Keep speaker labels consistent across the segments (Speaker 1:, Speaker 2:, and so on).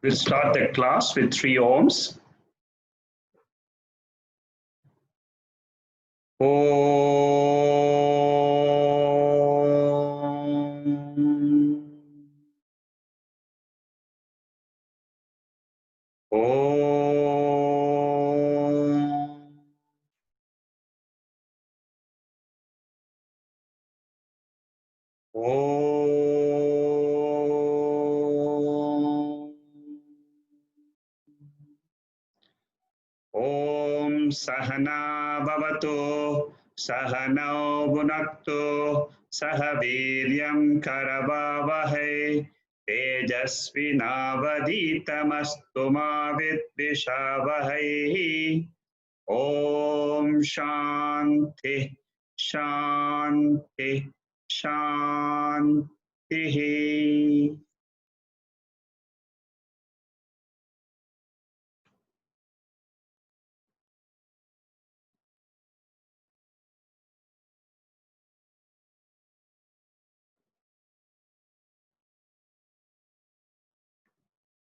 Speaker 1: We'll start the class with 3 ohms. Om Sahana Bhavatu Sahanau Bhunaktu Sahaviryam Karavavahai Tejasvinavaditamastu ma vidvishavahai. Om Shanti Shanti Shanti.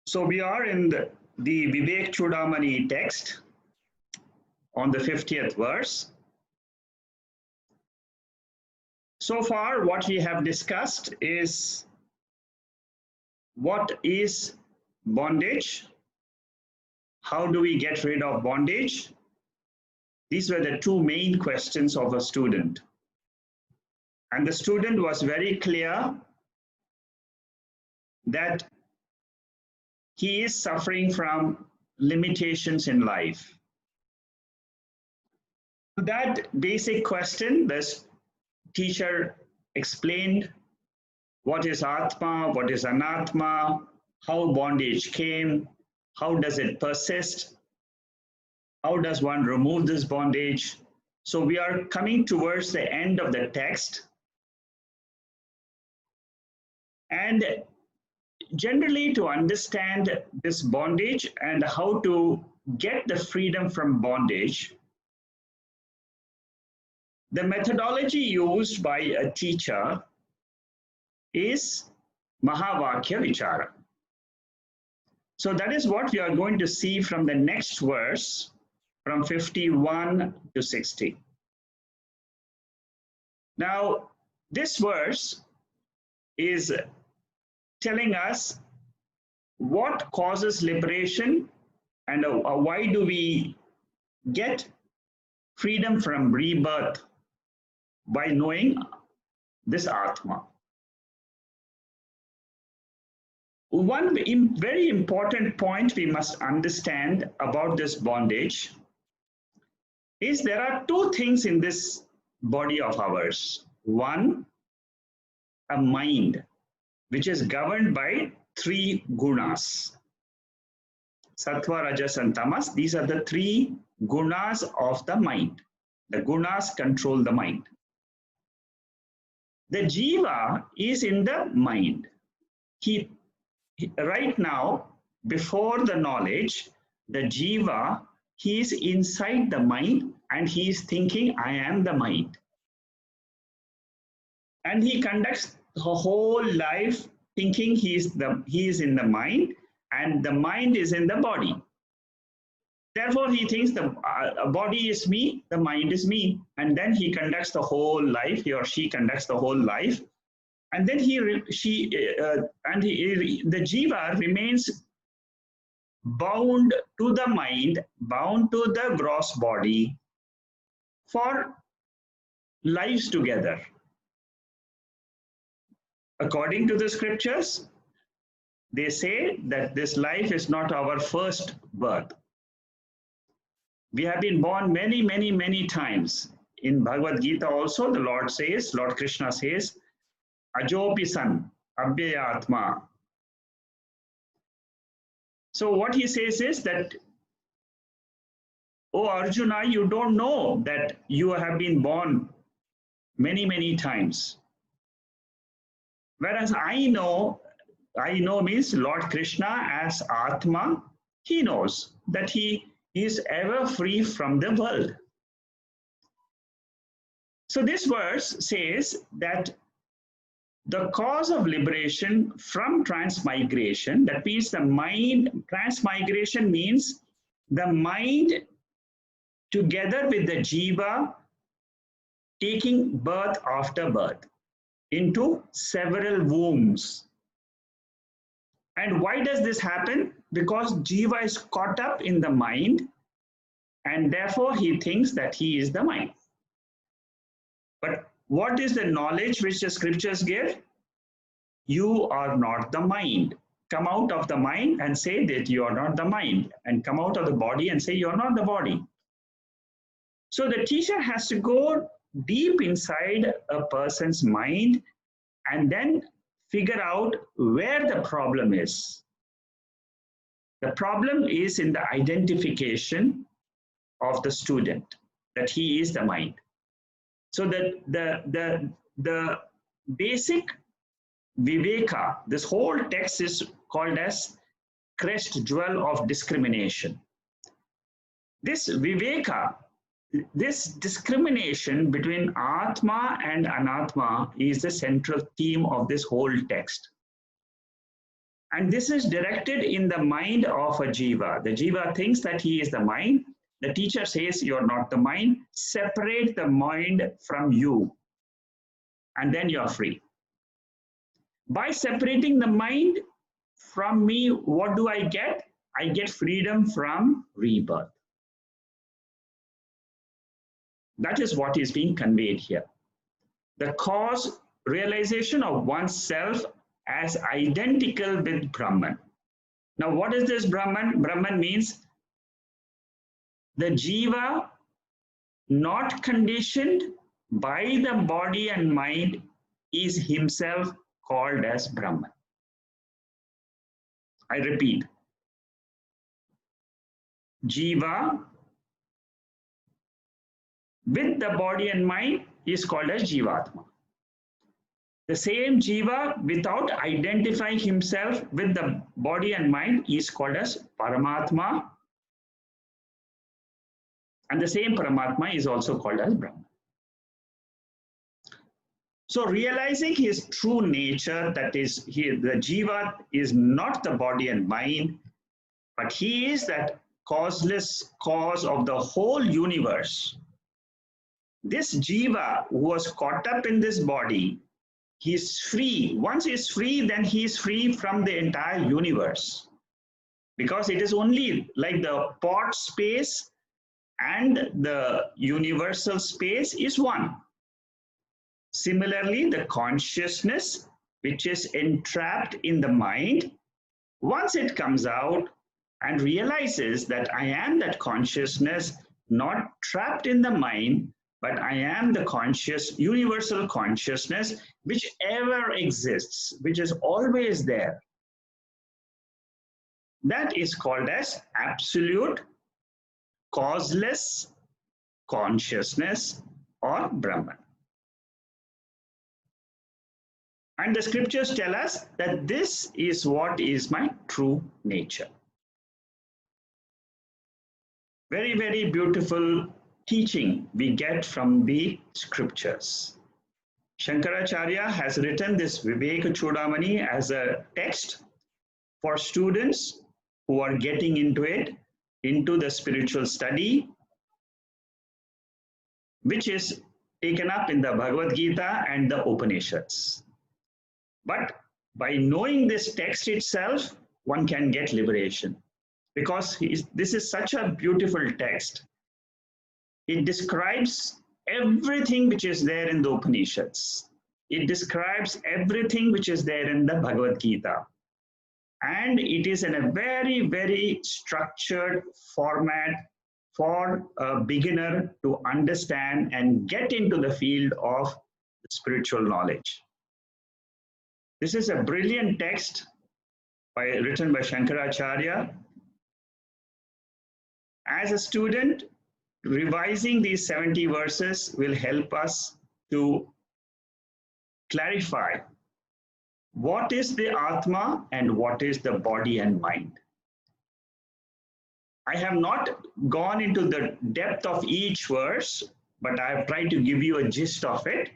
Speaker 1: So we are in the Vivekchudamani text on the 50th verse. So far, what we have discussed is what is bondage? How do we get rid of bondage? These were the two main questions of a student. And the student was very clear that he is suffering from limitations in life. To that basic question, this teacher explained what is Atma, what is Anatma, how bondage came, how does it persist, how does one remove this bondage. So we are coming towards the end of the text. And generally, to understand this bondage and how to get the freedom from bondage, the methodology used by a teacher is Mahavakya Vichara. So that is what we are going to see from the next verse, from 51 to 60. Now, this verse is telling us what causes liberation and why do we get freedom from rebirth by knowing this Atma. One very important point we must understand about this bondage is there are two things in this body of ours. One, a mind, which is governed by 3 gunas. Sattva, Rajas, and Tamas. These are the 3 gunas of the mind. The gunas control the mind. The jiva is in the mind. He right now, before the knowledge, the jiva, he is inside the mind and he is thinking, I am the mind. And he conducts the whole life thinking he is in the mind and the mind is in the body. Therefore, he thinks the body is me, the mind is me. And then he conducts the whole life, he or she conducts the whole life. And then the jiva remains bound to the mind, bound to the gross body for lives together. According to the scriptures, they say that this life is not our first birth. We have been born many, many, many times. In Bhagavad Gita also, the Lord Krishna says, Ajopi san, abhyayatma. So what he says is that, oh Arjuna, you don't know that you have been born many, many times. Whereas I know means Lord Krishna as Atma, he knows that he is ever free from the world. So this verse says that the cause of liberation from transmigration, that means the mind, transmigration means the mind together with the jiva taking birth after birth into several wombs. And why does this happen? Because jiva is caught up in the mind and therefore he thinks that he is the mind. But what is the knowledge which the scriptures give? You are not the mind. Come out of the mind and say that you are not the mind, and come out of the body and say you are not the body. So the teacher has to go deep inside a person's mind and then figure out where the problem is. The problem is in the identification of the student, that he is the mind. So the basic Viveka, this whole text is called as crest jewel of discrimination. This Viveka, this discrimination between Atma and Anatma is the central theme of this whole text. And this is directed in the mind of a jiva. The jiva thinks that he is the mind. The teacher says you're not the mind. Separate the mind from you, and then you're free. By separating the mind from me, what do I get? I get freedom from rebirth. That is what is being conveyed here. The cause realization of oneself as identical with Brahman. Now, what is this Brahman? Brahman means the jiva not conditioned by the body and mind is himself called as Brahman. I repeat, jiva with the body and mind is called as jivatma. The same jiva without identifying himself with the body and mind is called as Paramatma. And the same Paramatma is also called as Brahman. So realizing his true nature, that is, the jiva is not the body and mind, but he is that causeless cause of the whole universe. This jiva who was caught up in this body, he is free. Once he is free, then he is free from the entire universe. Because it is only like the pot space and the universal space is one. Similarly, the consciousness, which is entrapped in the mind, once it comes out and realizes that I am that consciousness, not trapped in the mind, but I am the conscious, universal consciousness, which ever exists, which is always there. That is called as absolute causeless consciousness or Brahman. And the scriptures tell us that this is what is my true nature. Very, very beautiful teaching we get from the scriptures. Shankaracharya has written this Vivekchudamani as a text for students who are getting into it, into the spiritual study, which is taken up in the Bhagavad Gita and the Upanishads. But by knowing this text itself, one can get liberation, because this is such a beautiful text. It describes everything which is there in the Upanishads. It describes everything which is there in the Bhagavad Gita. And it is in a very, very structured format for a beginner to understand and get into the field of spiritual knowledge. This is a brilliant text written by Shankaracharya. As a student, revising these 70 verses will help us to clarify what is the Atma and what is the body and mind. I have not gone into the depth of each verse, but I have tried to give you a gist of it.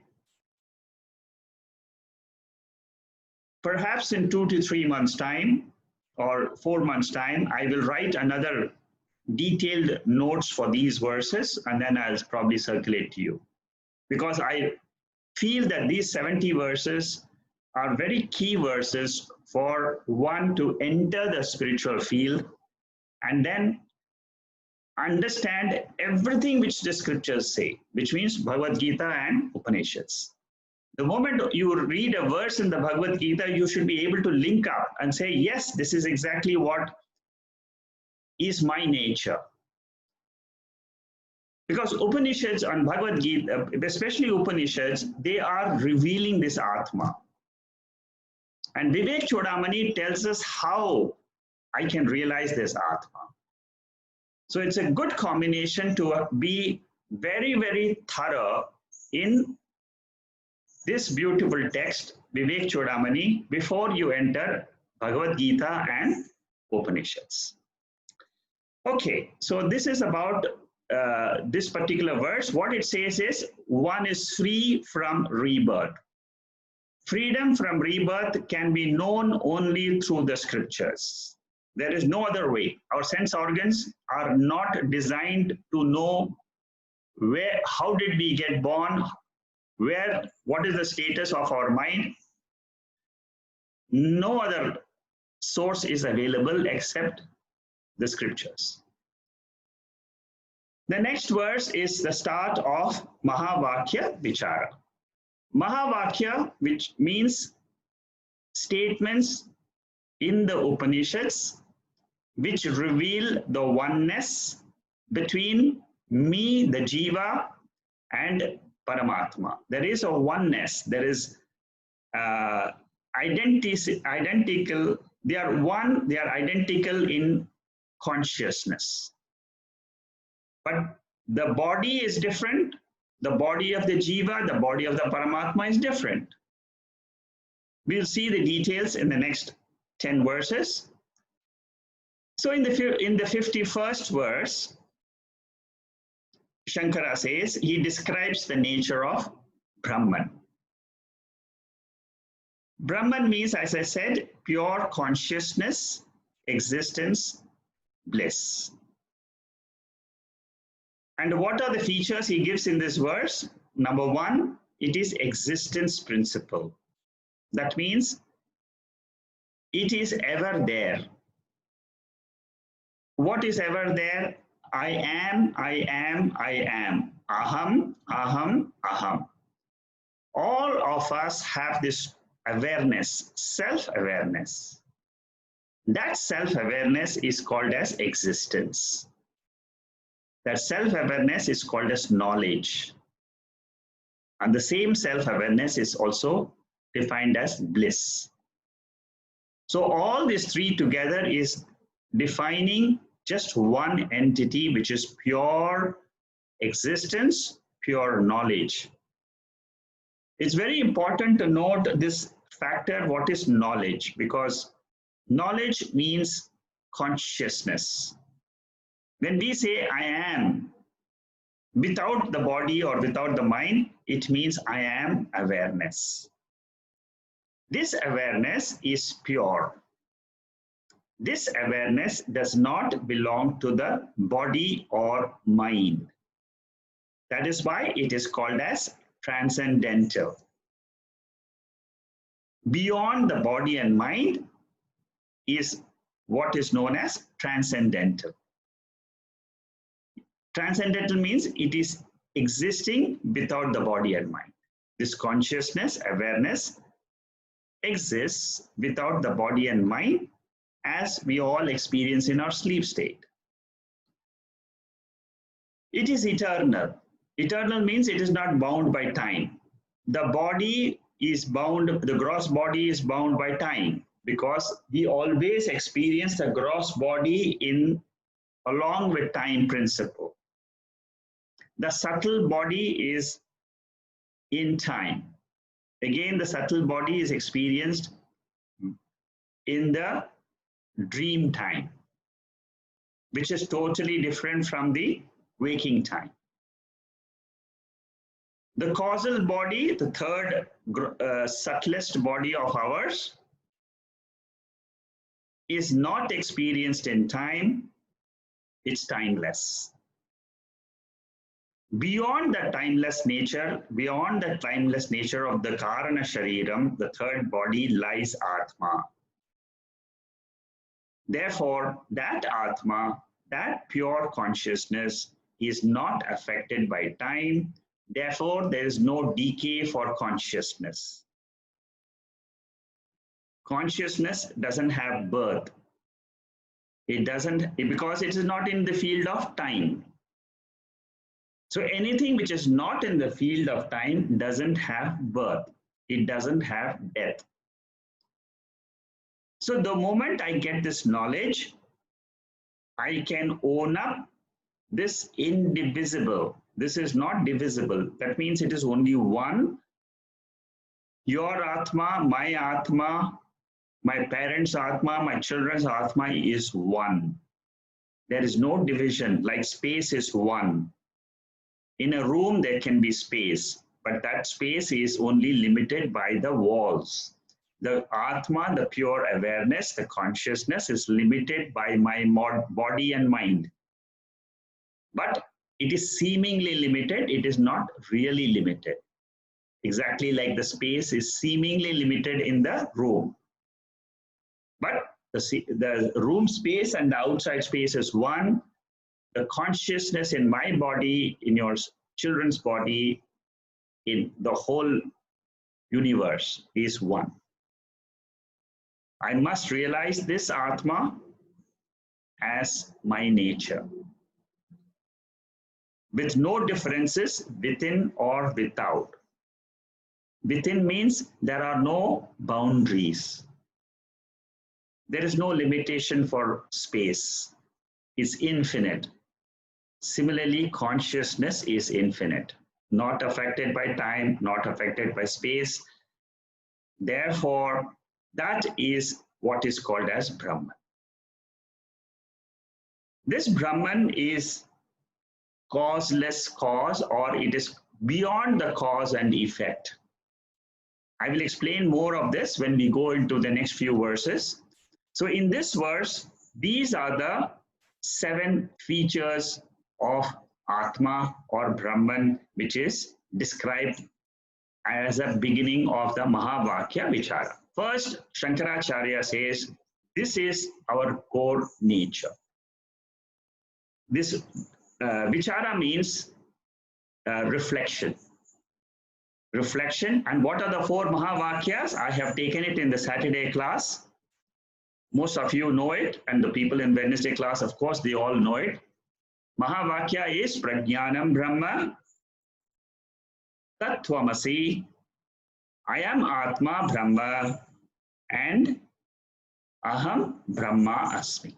Speaker 1: perhaps in 2 to 3 months' time or 4 months' time, I will write another detailed notes for these verses, and then I'll probably circulate to you. Because I feel that these 70 verses are very key verses for one to enter the spiritual field and then understand everything which the scriptures say, which means Bhagavad Gita and Upanishads. The moment you read a verse in the Bhagavad Gita, you should be able to link up and say, yes, this is exactly what is my nature. Because Upanishads and Bhagavad Gita, especially Upanishads, they are revealing this Atma. And Vivekchudamani tells us how I can realize this Atma. So it's a good combination to be very, very thorough in this beautiful text, Vivekchudamani, before you enter Bhagavad Gita and Upanishads. Okay, so this is about this particular verse. What it says is, one is free from rebirth. Freedom from rebirth can be known only through the scriptures. There is no other way. Our sense organs are not designed to know where, how did we get born, what is the status of our mind. No other source is available except the scriptures. The next verse is the start of Mahavakya Vichara. Mahavakya, which means statements in the Upanishads which reveal the oneness between me, the Jiva, and Paramatma. There is a oneness. There is identical. They are one. They are identical in consciousness. But the body is different. The body of the Jiva, the body of the Paramatma is different. We'll see the details in the next 10 verses. So in the 51st verse, Shankara says, he describes the nature of Brahman. Brahman means, as I said, pure consciousness, existence, bliss. And what are the features he gives in this verse? Number one, it is existence principle. That means it is ever there. What is ever there? I am, I am, I am. Aham, aham, aham. All of us have this awareness, self-awareness. That self-awareness is called as existence. That self-awareness is called as knowledge. And the same self-awareness is also defined as bliss. So all these three together is defining just one entity, which is pure existence, pure knowledge. It's very important to note this factor, what is knowledge, because knowledge means consciousness. When we say I am, without the body or without the mind, it means I am awareness. This awareness is pure. This awareness does not belong to the body or mind. That is why it is called as transcendental. Beyond the body and mind is what is known as transcendental. Transcendental means it is existing without the body and mind. This consciousness, awareness, exists without the body and mind, as we all experience in our sleep state. It is eternal. Eternal means it is not bound by time. The body is bound, the gross body is bound by time, because we always experience the gross body along with time principle. The subtle body is in time. Again, the subtle body is experienced in the dream time, which is totally different from the waking time. The causal body, the third subtlest body of ours, is not experienced in time, it's timeless. Beyond the timeless nature of the Karana Shariram, the third body, lies Atma. Therefore, that Atma, that pure consciousness, is not affected by time. Therefore, there is no decay for consciousness. Consciousness doesn't have birth. It doesn't, because it is not in the field of time. So anything which is not in the field of time doesn't have birth. It doesn't have death. So the moment I get this knowledge, I can own up this indivisible. This is not divisible. That means it is only one. Your Atma, my parents' Atma, my children's Atma is one. There is no division, like space is one. In a room, there can be space, but that space is only limited by the walls. The Atma, the pure awareness, the consciousness is limited by my body and mind. But it is seemingly limited, it is not really limited. Exactly like the space is seemingly limited in the room. But the room space and the outside space is one. The consciousness in my body, in your children's body, in the whole universe is one. I must realize this Atma as my nature, with no differences within or without. Within means there are no boundaries. There is no limitation for space. It's infinite. Similarly, consciousness is infinite, not affected by time, not affected by space. Therefore, that is what is called as Brahman. This Brahman is causeless cause, or it is beyond the cause and effect. I will explain more of this when we go into the next few verses. So in this verse, these are the 7 features of Atma or Brahman, which is described as a beginning of the Mahavakya Vichara. First, Shankaracharya says, this is our core nature. This Vichara means reflection. Reflection. And what are the 4 Mahavakyas? I have taken it in the Saturday class. Most of you know it, and the people in Wednesday class, of course, they all know it. Mahavakya is Prajnanam Brahma, Tattvamasi, I am Atma Brahma, and Aham Brahma Asmi.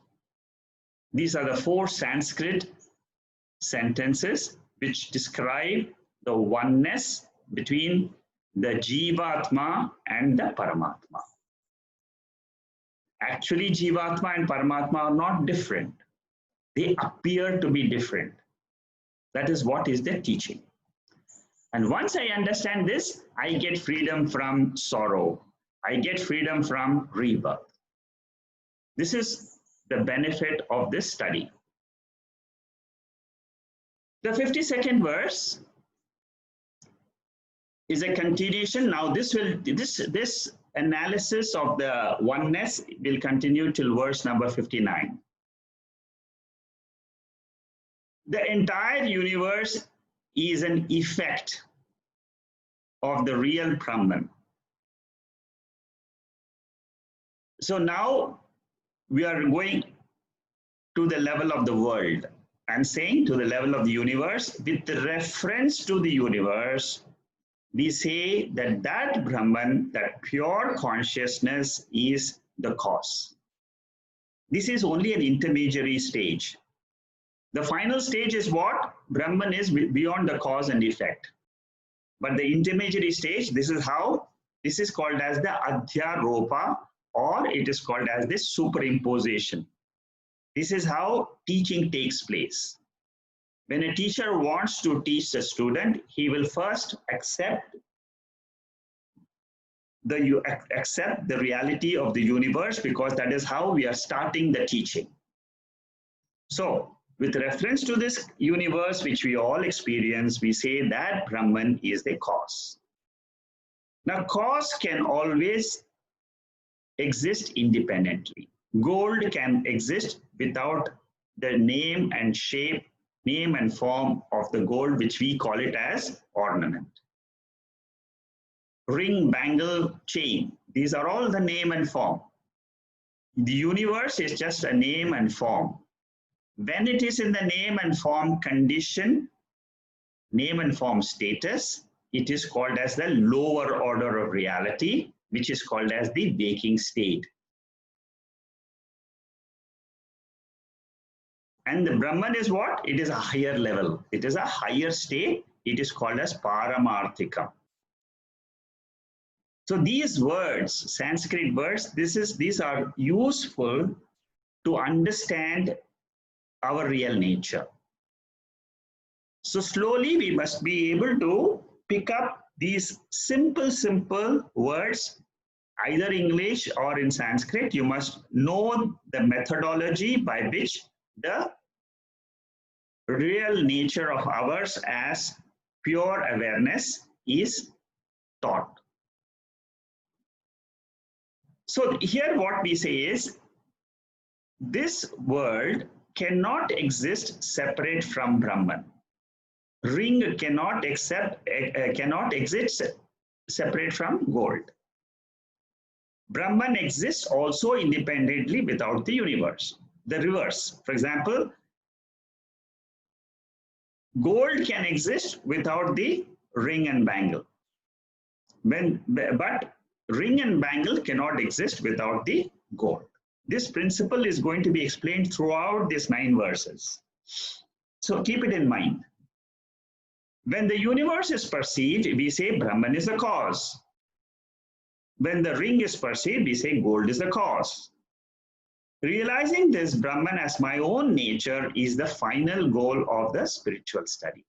Speaker 1: These are the 4 Sanskrit sentences which describe the oneness between the Jivatma and the Paramatma. Actually, Jivatma and Paramatma are not different. They appear to be different. That is what is the teaching. And once I understand this, I get freedom from sorrow. I get freedom from rebirth. This is the benefit of this study. The 52nd verse is a continuation. Now this analysis of the oneness will continue till verse number 59. The entire universe is an effect of the real Brahman. So now we are going to the level of the world and saying to the level of the universe. With the reference to the universe, we say that that Brahman, that pure consciousness, is the cause. This is only an intermediary stage. The final stage is what? Brahman is beyond the cause and effect. But the intermediary stage, this is called as the Adhyaropa, or it is called as the superimposition. This is how teaching takes place. When a teacher wants to teach a student, he will first accept you accept the reality of the universe, because that is how we are starting the teaching. So with reference to this universe which we all experience, we say that Brahman is the cause. Now, cause can always exist independently. Gold can exist without the name and shape, name and form of the gold, which we call it as ornament. Ring, bangle, chain, these are all the name and form. The universe is just a name and form. When it is in the name and form condition, name and form status, it is called as the lower order of reality, which is called as the waking state. And the Brahman is what? It is a higher level. It is a higher state. It is called as Paramarthika. So these words, Sanskrit words, these are useful to understand our real nature. So slowly we must be able to pick up these simple words, either English or in Sanskrit. You must know the methodology by which the real nature of ours as pure awareness is taught. So here what we say is, this world cannot exist separate from Brahman. Ring cannot exist separate from gold. Brahman exists also independently without the universe. The reverse, for example, gold can exist without the ring and bangle. But ring and bangle cannot exist without the gold. This principle is going to be explained throughout these 9 verses. So keep it in mind. When the universe is perceived, we say Brahman is the cause. When the ring is perceived, we say gold is the cause. Realizing this Brahman as my own nature is the final goal of the spiritual study.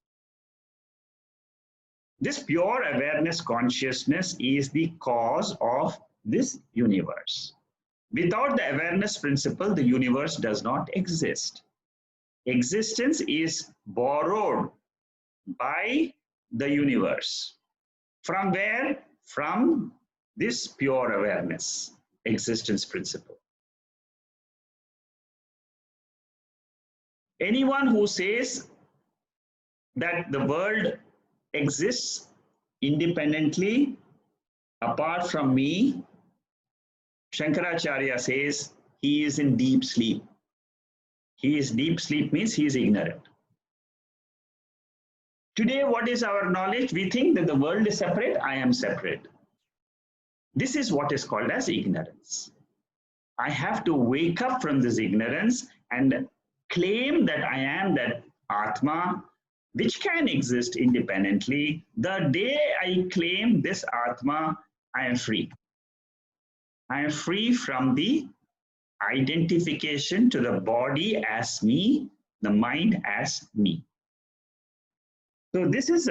Speaker 1: This pure awareness consciousness is the cause of this universe. Without the awareness principle, the universe does not exist. Existence is borrowed by the universe. From where? From this pure awareness, existence principle. Anyone who says that the world exists independently apart from me, Shankaracharya says he is in deep sleep. He is deep sleep means he is ignorant. Today, what is our knowledge? We think that the world is separate, I am separate. This is what is called as ignorance. I have to wake up from this ignorance and claim that I am that Atma, which can exist independently. The day I claim this Atma, I am free. I am free from the identification to the body as me, the mind as me. So this is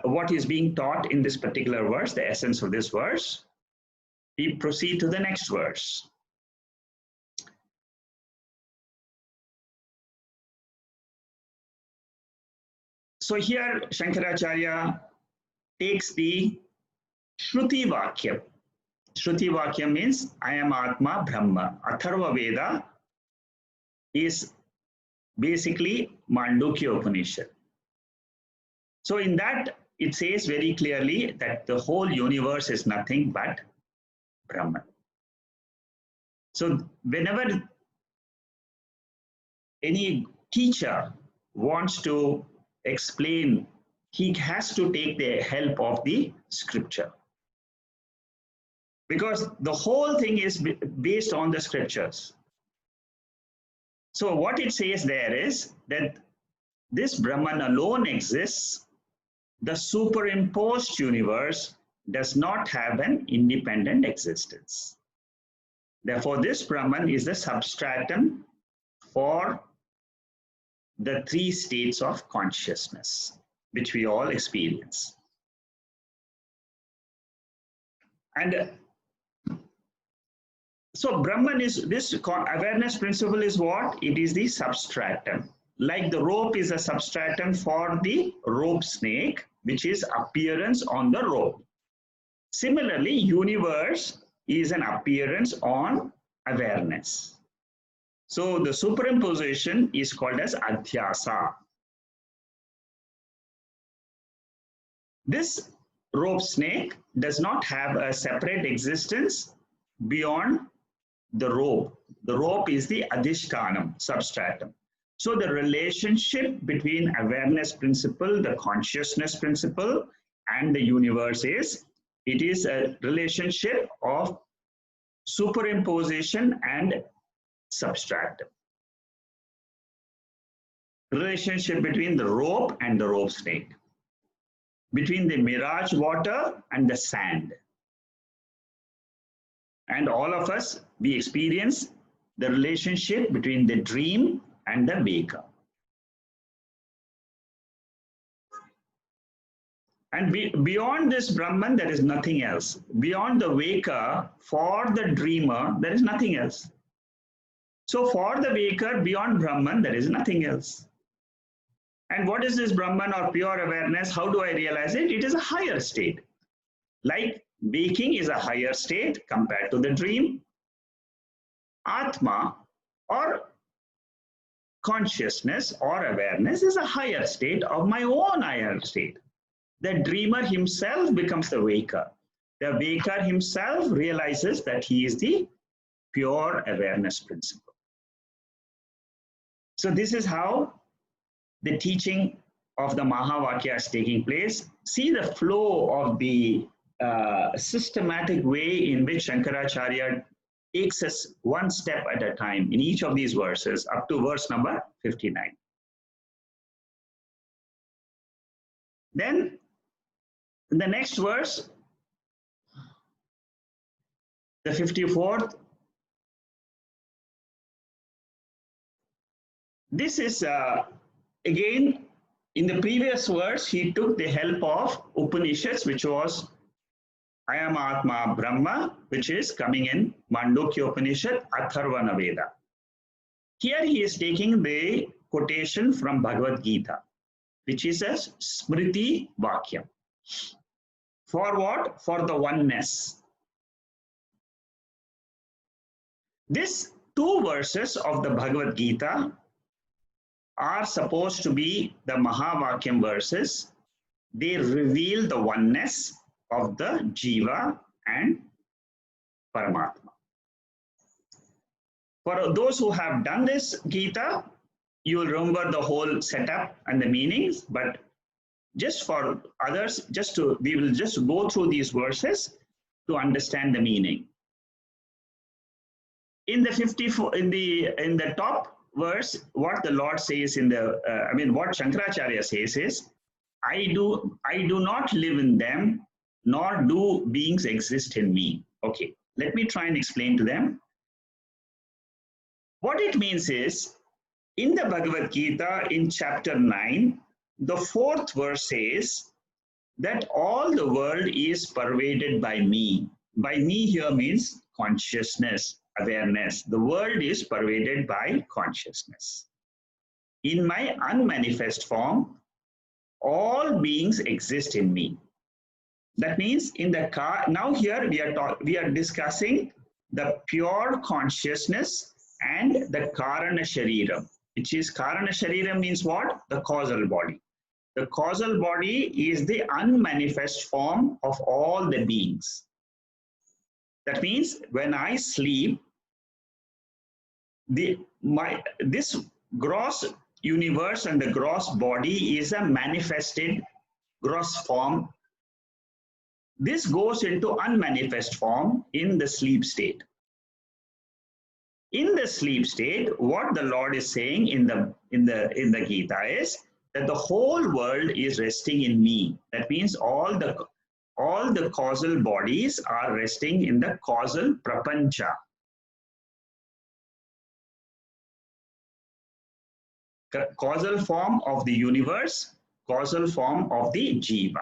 Speaker 1: what is being taught in this particular verse, the essence of this verse. We proceed to the next verse. So here Shankaracharya takes the Shruti Vakyam. Shruti Vakyam means I am Atma Brahma. Atharva Veda is basically Mandukya Upanishad. So in that, it says very clearly that the whole universe is nothing but Brahman. So whenever any teacher wants to explain, he has to take the help of the scripture. Because the whole thing is based on the scriptures. So what it says there is that this Brahman alone exists. The superimposed universe does not have an independent existence. Therefore, this Brahman is the substratum for the 3 states of consciousness, which we all experience. And so Brahman is, this awareness principle is what? It is the substratum. Like the rope is a substratum for the rope snake, which is appearance on the rope. Similarly, universe is an appearance on awareness. So the superimposition is called as adhyasa. This rope snake does not have a separate existence beyond the rope. The rope is the adhishtanam, substratum. So the relationship between awareness principle, the consciousness principle, and the universe is, it is a relationship of superimposition and substratum. Relationship between the rope and the rope snake, between the mirage water and the sand. And all of us, we experience the relationship between the dream and the waker. And beyond this Brahman, there is nothing else. Beyond the waker, for the dreamer, there is nothing else. So for the waker, beyond Brahman, there is nothing else. And what is this Brahman or pure awareness? How do I realize it? It is a higher state. Like waking is a higher state compared to the dream. Atma or consciousness or awareness is a higher state of my own higher state. The dreamer himself becomes the waker. The waker himself realizes that he is the pure awareness principle. So this is how the teaching of the Mahavakya is taking place. See the flow of the systematic way in which Shankaracharya takes us one step at a time in each of these verses up to verse number 59. Then in the next verse, the 54th, this is again in the previous verse, he took the help of Upanishads, which was Ayam Atma Brahma, which is coming in Mandukya Upanishad, Atharvana Veda. Here he is taking the quotation from Bhagavad Gita, which is a Smriti Vakyam. For what? For the oneness. These two verses of the Bhagavad Gita are supposed to be the Mahavakyam verses. They reveal the oneness of the Jiva and Paramatma. For those who have done this Gita, you will remember the whole setup and the meanings, but just for others, we will just go through these verses to understand the meaning. In the 54, in the top verse, what the Lord says what Shankaracharya says is, I do not live in them, nor do beings exist in me. Okay, let me try and explain to them. What it means is, in the Bhagavad Gita, in chapter 9, the 4th verse says that all the world is pervaded by me. By me here means consciousness, awareness. The world is pervaded by consciousness. In my unmanifest form, all beings exist in me. That means in the now here we are discussing the pure consciousness and the Karana Shariram, which is Karana Shariram means what? The causal body. The causal body is the unmanifest form of all the beings. That means when I sleep, this gross universe and the gross body is a manifested gross form. This goes into unmanifest form in the sleep state. In the sleep state, what the Lord is saying in the Gita is that the whole world is resting in me. That means all the causal bodies are resting in the causal prapancha. Causal form of the universe, causal form of the jiva,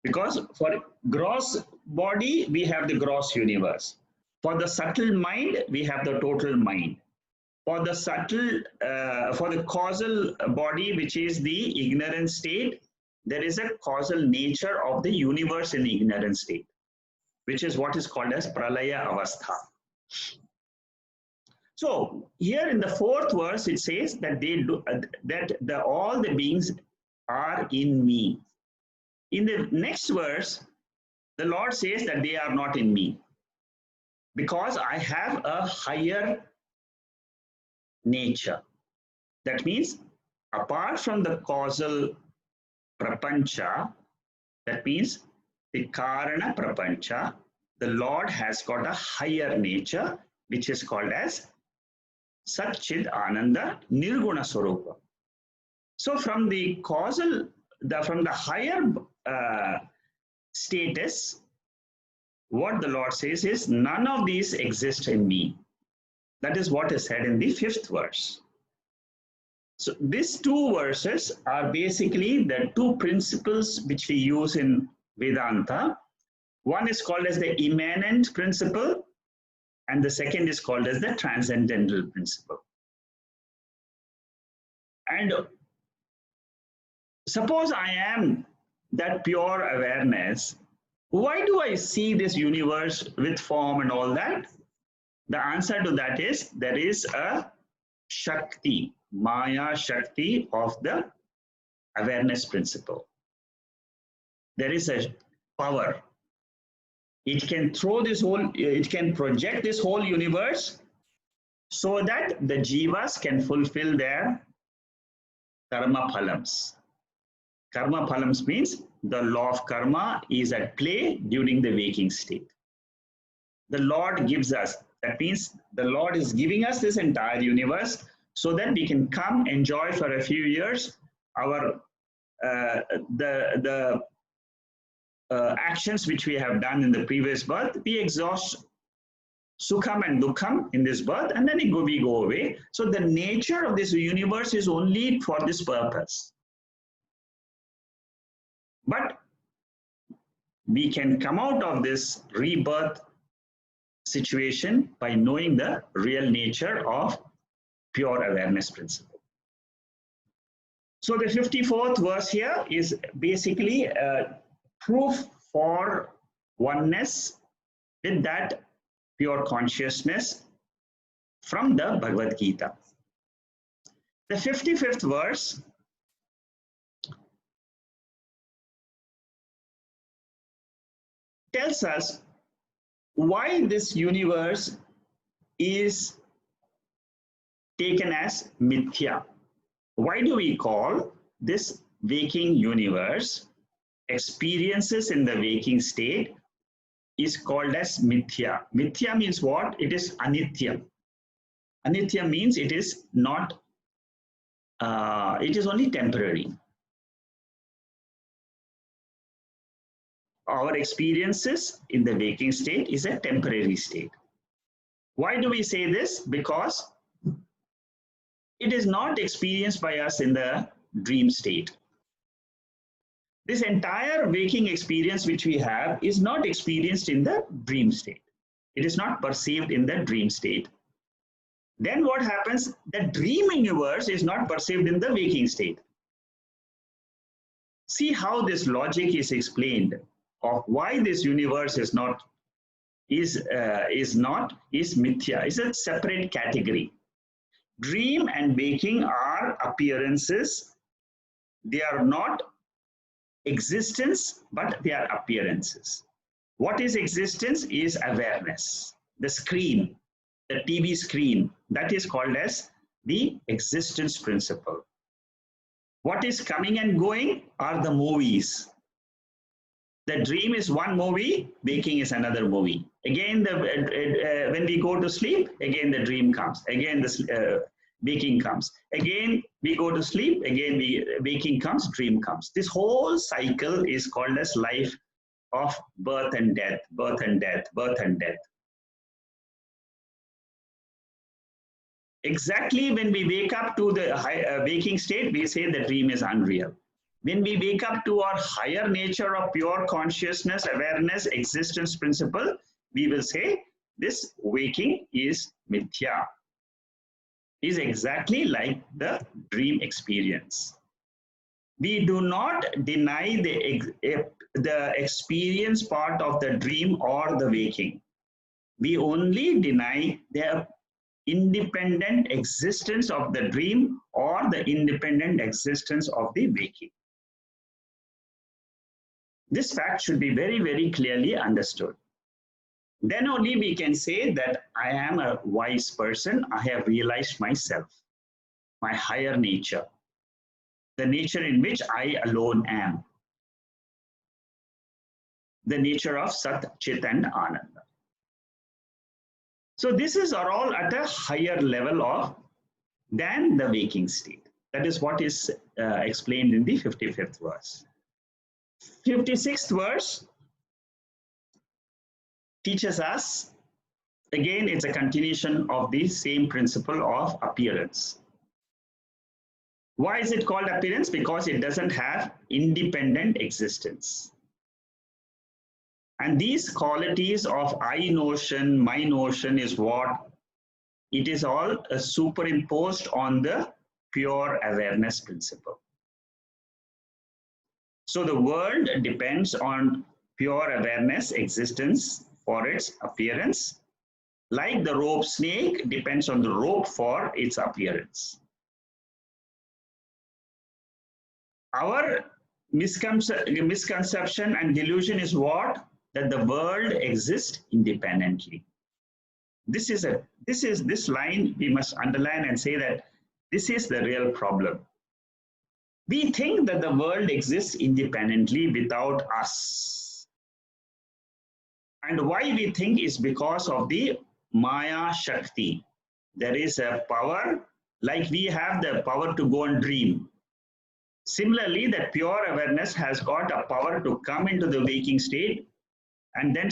Speaker 1: Because for gross body, we have the gross universe. For the subtle mind, we have the total mind. For the for the causal body, which is the ignorant state, there is a causal nature of the universe in the ignorant state, which is what is called as pralaya avastha. So here in the fourth verse, it says that all the beings are in me. In the next verse, the Lord says that they are not in me because I have a higher nature. That means apart from the causal prapancha, that means the karana prapancha, the Lord has got a higher nature which is called as Satchid Ananda Nirguna Swarupa. So from the causal, from the higher status, what the Lord says is none of these exist in me. That is what is said in the fifth verse. So these two verses are basically the two principles which we use in Vedanta. One is called as the immanent principle, and the second is called as the transcendental principle. And suppose I am that pure awareness, why do I see this universe with form and all that? The answer to that is there is a Shakti, Maya Shakti of the awareness principle. There is a power. It can throw this whole, it can project this whole universe so that the jivas can fulfill their karma phalams. Karma phalams means the law of karma is at play during the waking state. The Lord gives us, that means the Lord is giving us this entire universe so that we can come enjoy for a few years our actions which we have done in the previous birth. We exhaust sukham and dukkham in this birth, and then we go away. So the nature of this universe is only for this purpose. But we can come out of this rebirth situation by knowing the real nature of pure awareness principle. So the 54th verse here is basically a proof for oneness with that pure consciousness from the Bhagavad Gita. The 55th verse tells us why this universe is taken as mithya. Why do we call this waking universe, experiences in the waking state, is called as mithya? Mithya means what? It is anitya. Anitya means it is not, it is only temporary. Our experiences in the waking state is a temporary state. Why do we say this? Because it is not experienced by us in the dream state. This entire waking experience which we have is not experienced in the dream state. It is not perceived in the dream state. Then what happens? The dream universe is not perceived in the waking state. See how this logic is explained of why this universe is mithya, is a separate category. Dream and waking are appearances. They are not existence, but they are appearances. What is existence is awareness. The screen, the TV screen, that is called as the existence principle. What is coming and going are the movies. The dream is one movie, waking is another movie. Again, when we go to sleep, again the dream comes. Again, the waking comes. Again, we go to sleep. Again, waking comes, dream comes. This whole cycle is called as life of birth and death, birth and death, birth and death. Exactly when we wake up to the waking state, we say the dream is unreal. When we wake up to our higher nature of pure consciousness, awareness, existence principle, we will say this waking is mithya, is exactly like the dream experience. We do not deny the experience part of the dream or the waking. We only deny the independent existence of the dream or the independent existence of the waking. This fact should be very, very clearly understood. Then only we can say that I am a wise person. I have realized myself, my higher nature, the nature in which I alone am, the nature of Sat, Chit, and Ananda. So this is all at a higher level of than the waking state. That is what is explained in the 55th verse. 56th verse teaches us, again, it's a continuation of the same principle of appearance. Why is it called appearance? Because it doesn't have independent existence. And these qualities of I notion, my notion is what? It is all superimposed on the pure awareness principle. So the world depends on pure awareness existence for its appearance, like the rope snake depends on the rope for its appearance. Our misconception and delusion is what? That the world exists independently. This line we must underline and say that this is the real problem. We think that the world exists independently without us. And why we think is because of the Maya Shakti. There is a power, like we have the power to go and dream. Similarly, that pure awareness has got a power to come into the waking state and then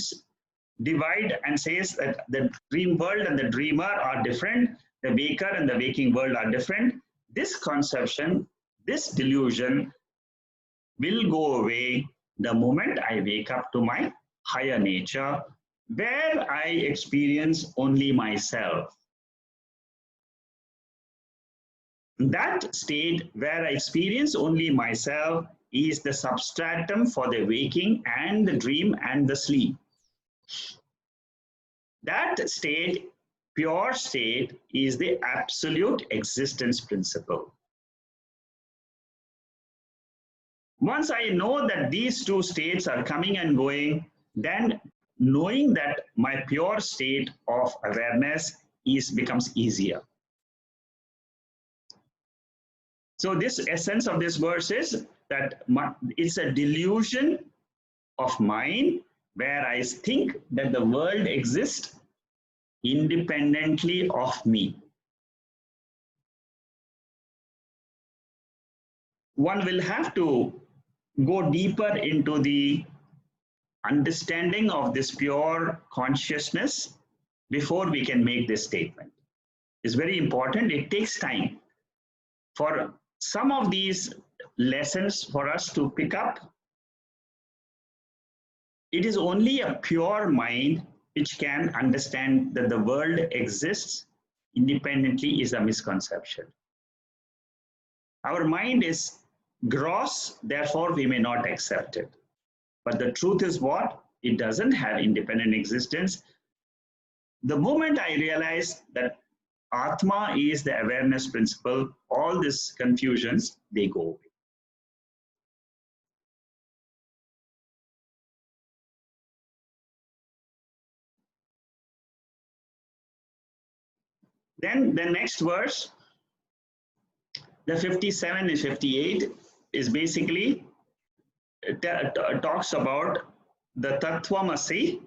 Speaker 1: divide and says that the dream world and the dreamer are different, the waker and the waking world are different. This conception, this delusion will go away the moment I wake up to my higher nature, where I experience only myself. That state where I experience only myself is the substratum for the waking and the dream and the sleep. That state, pure state, is the absolute existence principle. Once I know that these two states are coming and going, then knowing that my pure state of awareness becomes easier. So this essence of this verse is that it's a delusion of mind where I think that the world exists independently of me. One will have to go deeper into the understanding of this pure consciousness before we can make this statement. It's very important. It takes time for some of these lessons for us to pick up. It is only a pure mind which can understand that the world exists independently is a misconception. Our mind is gross, therefore we may not accept it. But the truth is what? It doesn't have independent existence. The moment I realize that Atma is the awareness principle, all these confusions, they go away. Then the next verse, the 57 and 58, is basically talks about the Tattvamasi,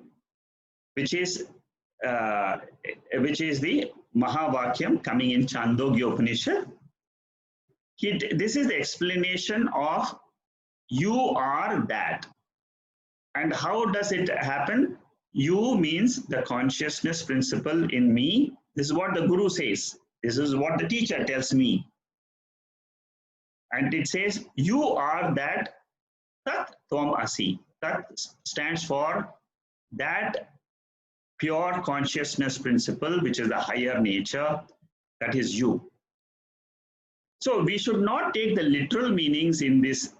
Speaker 1: which is the Mahavakyam coming in Chandogya Upanishad. This is the explanation of you are that. And how does it happen? You means the consciousness principle in me. This is what the Guru says. This is what the teacher tells me. And it says, you are that Tat Tvam Asi. Tat stands for that pure consciousness principle, which is the higher nature, that is you. So we should not take the literal meanings in this,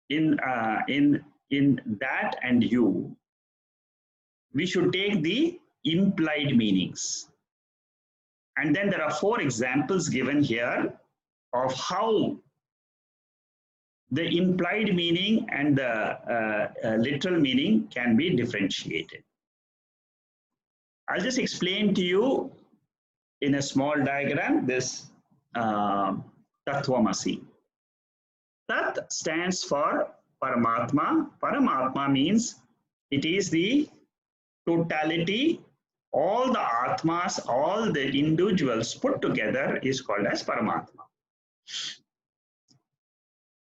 Speaker 1: in that and you. We should take the implied meanings. And then there are 4 examples given here of how the implied meaning and the literal meaning can be differentiated. I'll just explain to you in a small diagram this Tattvamasi. Tat stands for Paramatma. Paramatma means it is the totality, all the Atmas, all the individuals put together is called as Paramatma.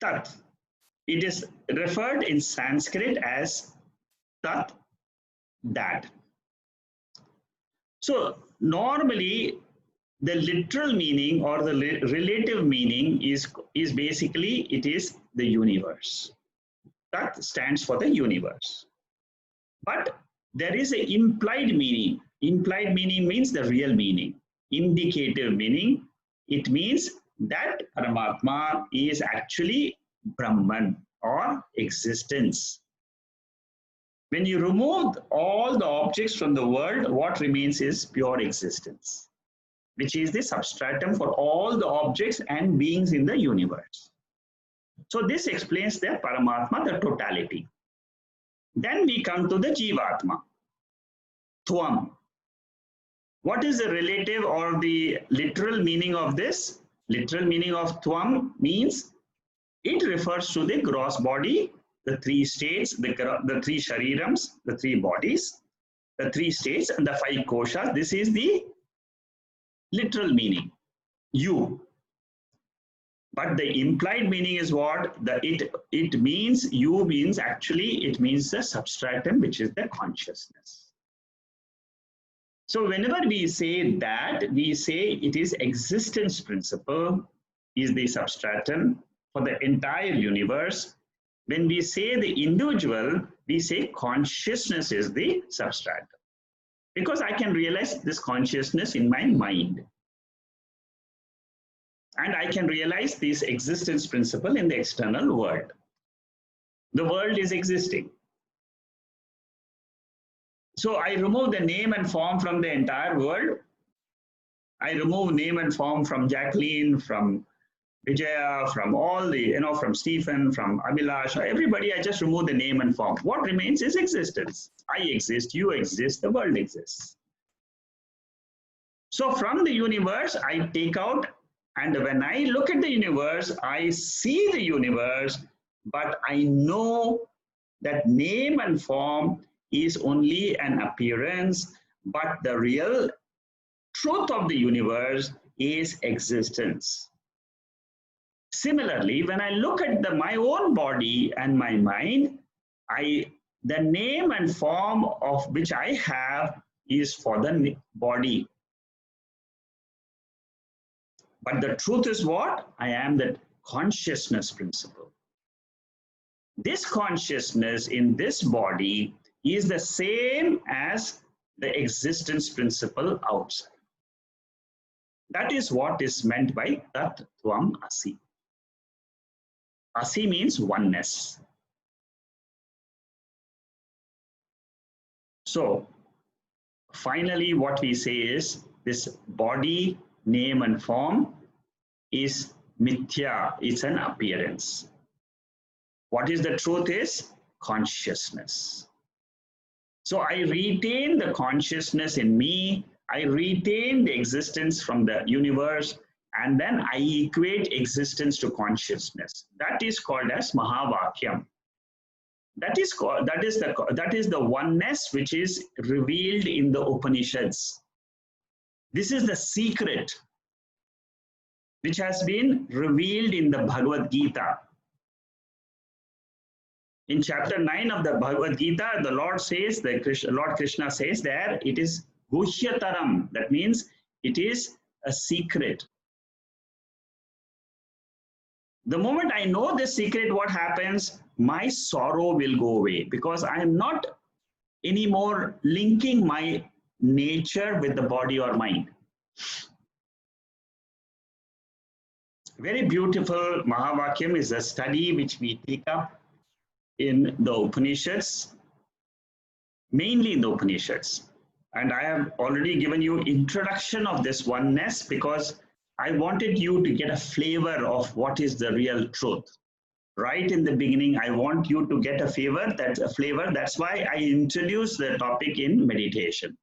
Speaker 1: Tat. It is referred in Sanskrit as Tat, that. So normally the literal meaning or the relative meaning is basically it is the universe. Tat stands for the universe. But there is an implied meaning. Implied meaning means the real meaning. Indicative meaning, it means that Paramatma is actually Brahman or existence. When you remove all the objects from the world, what remains is pure existence, which is the substratum for all the objects and beings in the universe. So this explains the Paramatma, the totality. Then we come to the Jivatma, Tvam. What is the relative or the literal meaning of this? Literal meaning of Tvam means it refers to the gross body, the 3 states, the 3 sharirams, the 3 bodies, the 3 states, and the 5 koshas. This is the literal meaning, you. But the implied meaning is what? It means, you means actually, it means the substratum, which is the consciousness. So whenever we say that, we say it is existence principle is the substratum for the entire universe. When we say the individual, we say consciousness is the substratum. Because I can realize this consciousness in my mind. And I can realize this existence principle in the external world. The world is existing. So I remove the name and form from the entire world. I remove name and form from Jacqueline, from Vijaya, from all the, from Stephen, from Abhilash, everybody, I just remove the name and form. What remains is existence. I exist, you exist, the world exists. So from the universe, I take out, and when I look at the universe, I see the universe, but I know that name and form is only an appearance, but the real truth of the universe is existence. Similarly, when I look at my own body and my mind, the name and form of which I have is for the body. But the truth is what? I am that consciousness principle. This consciousness in this body is the same as the existence principle outside. That is what is meant by Tat Tvam Asi. Asi means oneness. So, finally, what we say is this body, name, and form is mithya, it's an appearance. What is the truth is consciousness. So, I retain the consciousness in me, I retain the existence from the universe, and then I equate existence to consciousness. That is called as Mahavakyam. That is the oneness which is revealed in the Upanishads. This is the secret which has been revealed in the Bhagavad Gita. In chapter 9 of the Bhagavad Gita, the Lord says, Lord Krishna says there, it is Guhyataram. That means it is a secret. The moment I know this secret, what happens? My sorrow will go away because I am not anymore linking my nature with the body or mind. Very beautiful Mahavakyam is a study which we take up in the Upanishads, mainly in the Upanishads. And I have already given you introduction of this oneness because I wanted you to get a flavor of what is the real truth. Right in the beginning, I want you to get a flavor. That's why I introduced the topic in meditation.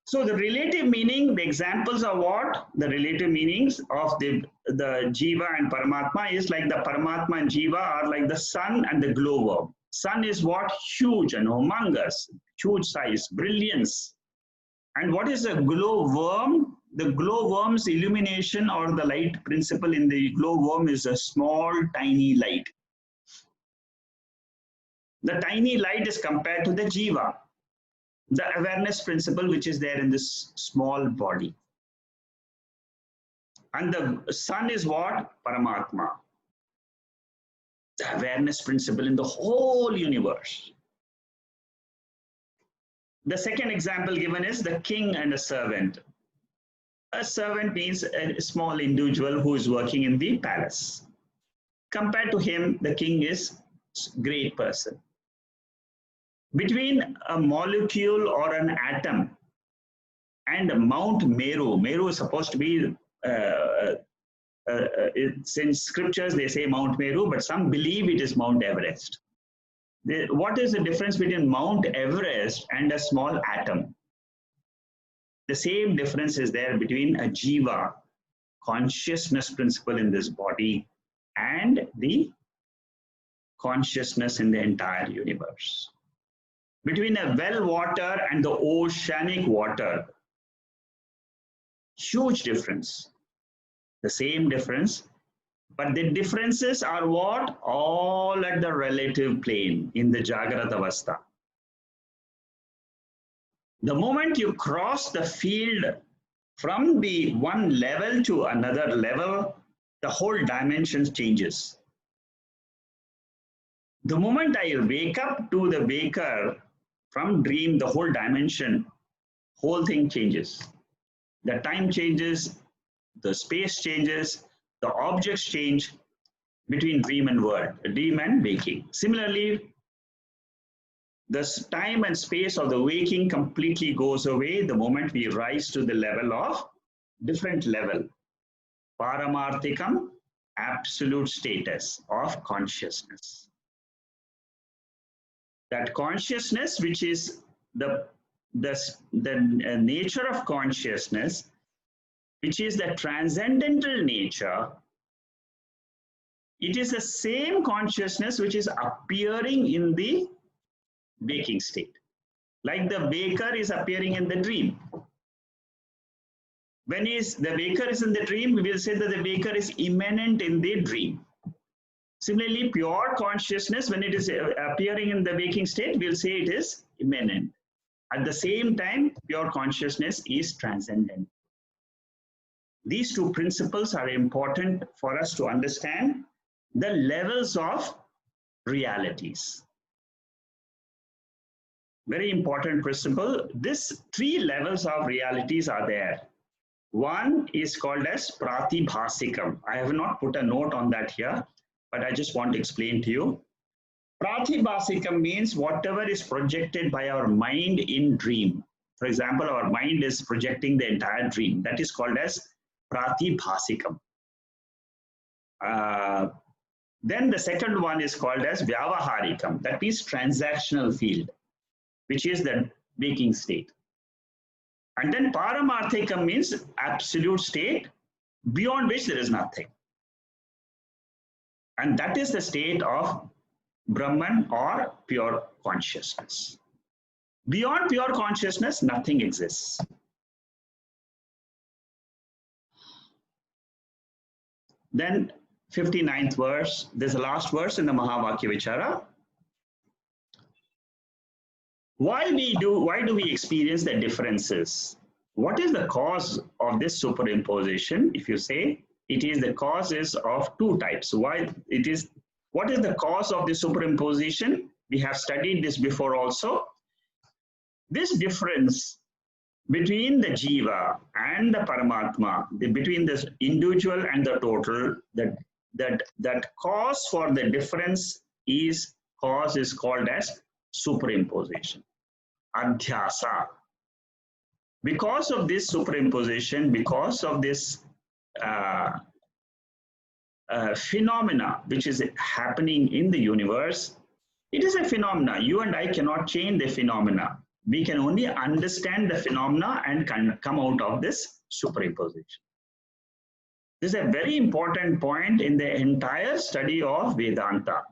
Speaker 1: So the relative meaning, the examples are what? The relative meanings of the Jiva and Paramatma is like the Paramatma and Jiva are like the sun and the glowworm. Sun is what? Huge and humongous, huge size, brilliance. And what is a glowworm? The glowworm's illumination or the light principle in the glowworm is a small, tiny light. The tiny light is compared to the Jiva, the awareness principle which is there in this small body. And the sun is what? Paramatma, the awareness principle in the whole universe. The second example given is the king and a servant. A servant means a small individual who is working in the palace. Compared to him, the king is a great person. Between a molecule or an atom and Mount Meru, Meru is supposed to be, it's in scriptures they say Mount Meru, but some believe it is Mount Everest. What is the difference between Mount Everest and a small atom? The same difference is there between a Jiva, consciousness principle in this body, and the consciousness in the entire universe. Between a well water and the oceanic water, huge difference. The same difference, but the differences are what? All at the relative plane in the Jagrata Avastha. The moment you cross the field from the one level to another level, the whole dimension changes. The moment I wake up to the waker from dream, the whole dimension, whole thing changes. The time changes, the space changes, the objects change between dream and world, dream and waking. Similarly, the time and space of the waking completely goes away the moment we rise to the level of different level. Paramarthikam, absolute status of consciousness. That consciousness, which is the nature of consciousness, which is the transcendental nature, it is the same consciousness which is appearing in the waking state. Like the waker is appearing in the dream. When the waker is in the dream, we will say that the waker is immanent in the dream. Similarly, pure consciousness, when it is appearing in the waking state, we will say it is immanent. At the same time, pure consciousness is transcendent. These two principles are important for us to understand the levels of realities. Very important principle. These three levels of realities are there. One is called as pratibhasikam. I have not put a note on that here, but I just want to explain to you. Pratibhasikam means whatever is projected by our mind in dream. For example, our mind is projecting the entire dream. That is called as pratibhasikam. Then the second one is called as vyavaharikam. That means transactional field, which is the waking state. And then paramarthikam means absolute state beyond which there is nothing. And that is the state of Brahman or pure consciousness. Beyond pure consciousness, nothing exists. Then 59th verse, there's the last verse in the Mahavakya Vichara. Why do we experience the differences? What is the cause of this superimposition? If you say, it is the causes of two types. Why it is, what is the cause of the superimposition? We have studied this before also. This difference between the jiva and the paramatma, between the individual and the total, that cause for the difference is called as superimposition, adhyasa. Because of this superimposition, because of this phenomena which is happening in the universe, it is a phenomena. You and I cannot change the phenomena. We can only understand the phenomena and can come out of this superimposition. This is a very important point in the entire study of Vedanta.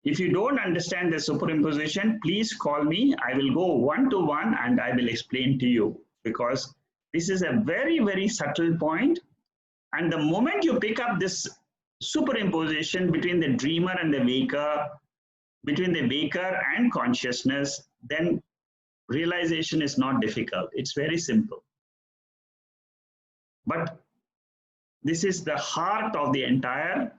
Speaker 1: If you don't understand the superimposition, please call me. I will go one-to-one and I will explain to you, because this is a very, very subtle point. And the moment you pick up this superimposition between the dreamer and the waker, between the waker and consciousness, then realization is not difficult. It's very simple. But this is the heart of the entire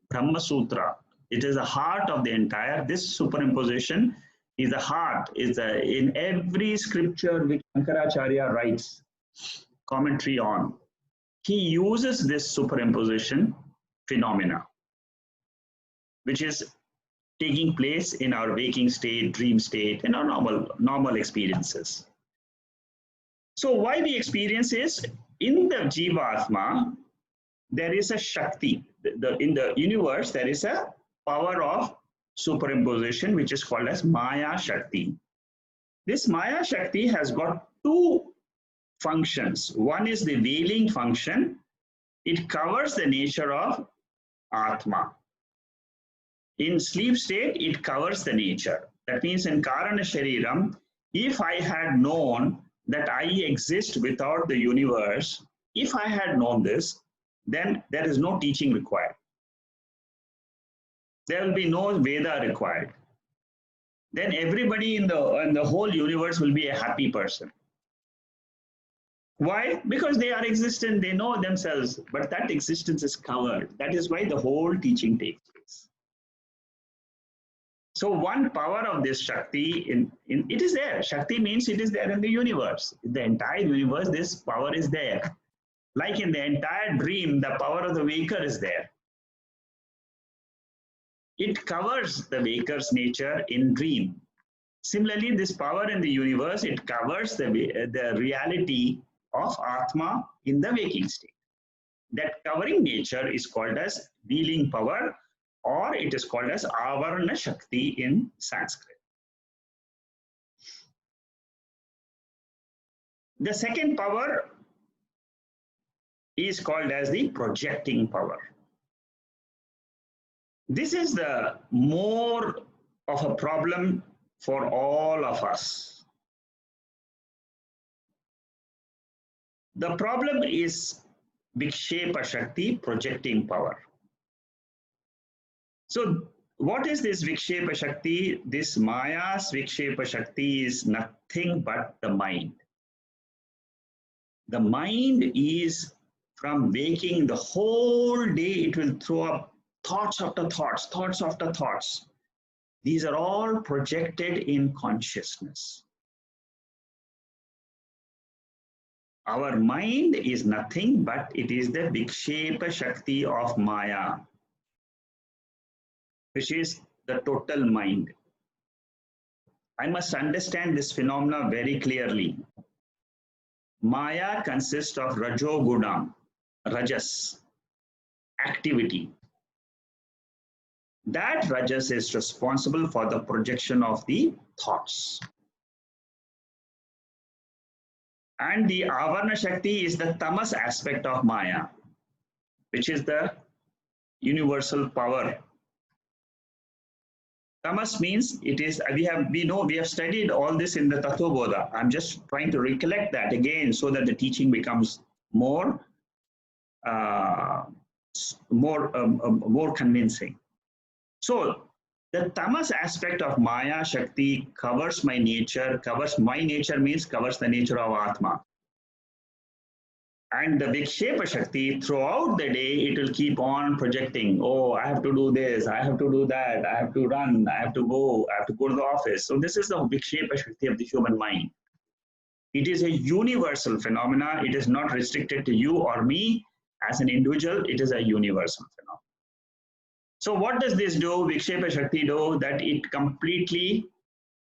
Speaker 1: Brahma Sutra. It is the heart of the entire, this superimposition is the heart, in every scripture which Shankaracharya writes commentary on. He uses this superimposition phenomena, which is taking place in our waking state, dream state, and our normal experiences. So why we experience is, in the Jivatma, there is a Shakti. In the universe, there is a power of superimposition, which is called as Maya Shakti. This Maya Shakti has got two functions. One is the veiling function. It covers the nature of Atma. In sleep state, it covers the nature. That means in Karana Shariram, if I had known that I exist without the universe, if I had known this, then there is no teaching required. There will be no Veda required. Then everybody in the whole universe will be a happy person. Why? Because they are existent, they know themselves, but that existence is covered. That is why the whole teaching takes place. So one power of this Shakti, it is there. Shakti means it is there in the universe. In the entire universe, this power is there. Like in the entire dream, the power of the waker is there. It covers the waker's nature in dream. Similarly, this power in the universe, it covers the reality of Atma in the waking state. That covering nature is called as veiling power, or it is called as Avarna Shakti in Sanskrit. The second power is called as the projecting power. This is the more of a problem for all of us. The problem is Vikshepa Shakti, projecting power. So what is this Vikshepa Shakti? This Maya's Vikshepa Shakti is nothing but the mind. The mind is, from waking the whole day, it will throw up thoughts after thoughts, thoughts after thoughts. These are all projected in consciousness. Our mind is nothing but it is the Vikshepa Shakti of Maya, which is the total mind. I must understand this phenomena very clearly. Maya consists of Rajoguna, Rajas, activity. That Rajas is responsible for the projection of the thoughts. And the Avarna Shakti is the Tamas aspect of Maya, which is the universal power. Tamas means it is, we have studied all this in the Tattva Bodha. I'm just trying to recollect that again so that the teaching becomes more convincing. So the Tamas aspect of Maya Shakti covers my nature, covers my nature means covers the nature of Atma. And the Vikshepa Shakti, throughout the day, it will keep on projecting. Oh, I have to do this, I have to do that, I have to run, I have to go to the office. So this is the Vikshepa Shakti of the human mind. It is a universal phenomena. It is not restricted to you or me as an individual. It is a universal phenomenon. So what does this do, Vikshepa Shakti do? That it completely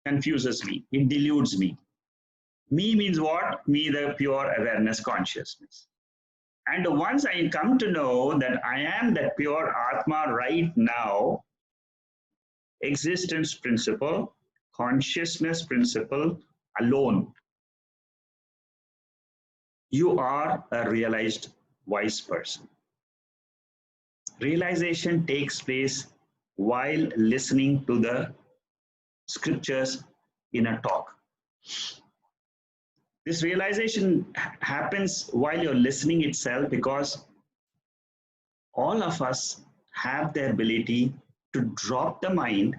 Speaker 1: confuses me. It deludes me. Me means what? Me, the pure awareness consciousness. And once I come to know that I am that pure Atma right now, existence principle, consciousness principle alone, you are a realized wise person. Realization takes place while listening to the scriptures in a talk. This realization happens while you're listening itself, because all of us have the ability to drop the mind,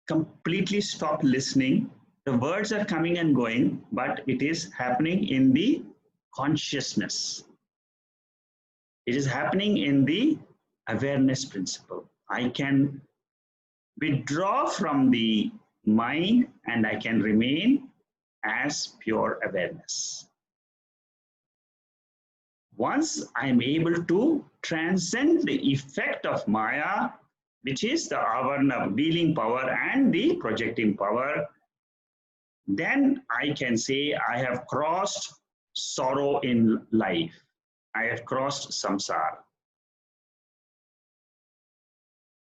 Speaker 1: completely stop listening. The words are coming and going, but it is happening in the consciousness. It is happening in the awareness principle. I can withdraw from the mind and I can remain as pure awareness. Once I'm able to transcend the effect of Maya, which is the avarna dealing power and the projecting power, then I can say I have crossed sorrow in life. I have crossed samsara.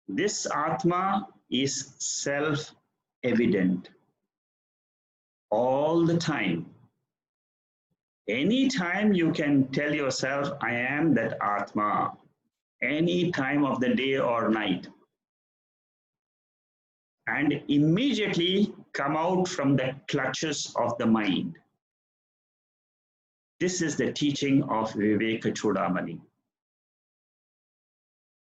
Speaker 1: This Atma is self-evident all the time. Anytime you can tell yourself, I am that Atma, any time of the day or night, and immediately come out from the clutches of the mind. This is the teaching of Vivekchudamani.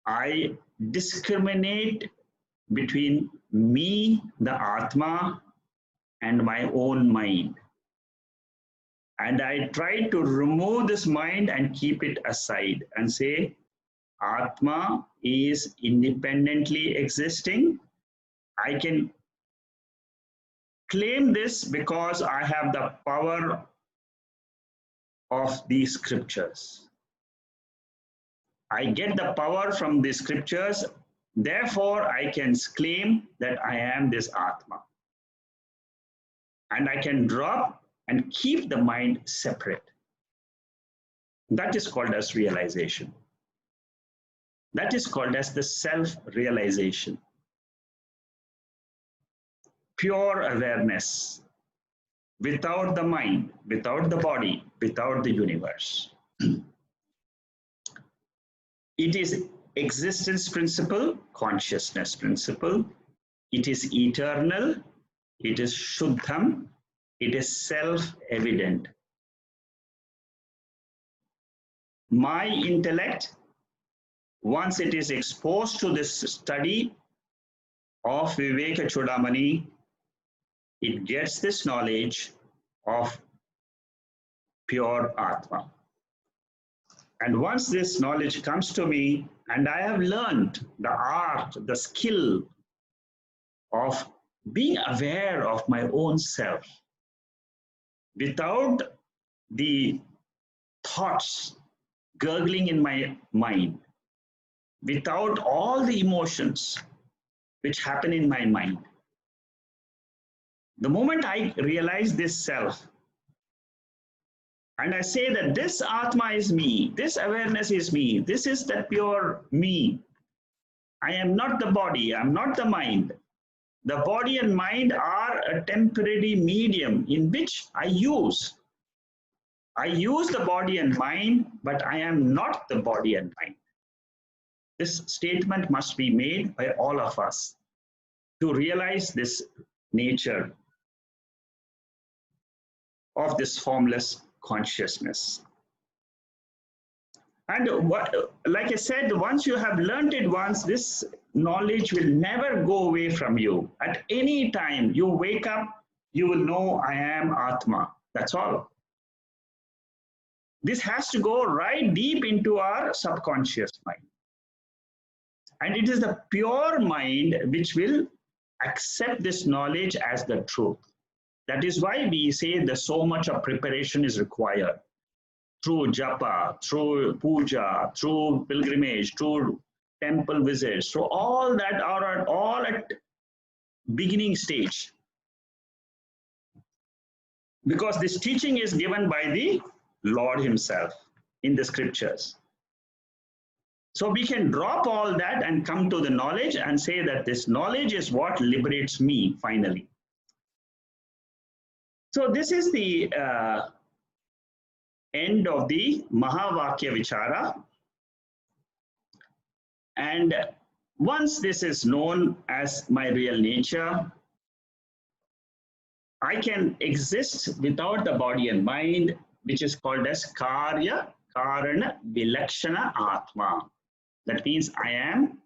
Speaker 1: I discriminate between me, the Atma, and my own mind. And I try to remove this mind and keep it aside and say, Atma is independently existing. I can claim this because I have the power of these scriptures. I get the power from the scriptures, therefore I can claim that I am this Atma. And I can drop and keep the mind separate. That is called as realization. That is called as the self-realization. Pure awareness, without the mind, without the body, without the universe. It is existence principle, consciousness principle. It is eternal. It is Shuddham. It is self-evident. My intellect, once it is exposed to this study of Vivekchudamani, it gets this knowledge of pure Atma. And once this knowledge comes to me, and I have learned the art, the skill of being aware of my own self, without the thoughts gurgling in my mind, without all the emotions which happen in my mind. The moment I realize this self, and I say that this Atma is me, this awareness is me, this is the pure me. I am not the body, I'm not the mind. The body and mind are a temporary medium in which I use. I use the body and mind, but I am not the body and mind. This statement must be made by all of us to realize this nature of this formless consciousness. And like I said, once you have learned it once, this knowledge will never go away from you. At any time you wake up, you will know I am Atma. That's all. This has to go right deep into our subconscious mind. And it is the pure mind which will accept this knowledge as the truth. That is why we say that so much of preparation is required. Through japa, through puja, through pilgrimage, through temple visits, through all that are all at beginning stage. Because this teaching is given by the Lord himself in the scriptures. So we can drop all that and come to the knowledge and say that this knowledge is what liberates me finally. So this is the end of the Mahavakya Vichara. And once this is known as my real nature, I can exist without the body and mind, which is called as Karya Karana Vilakshana Atma. That means I am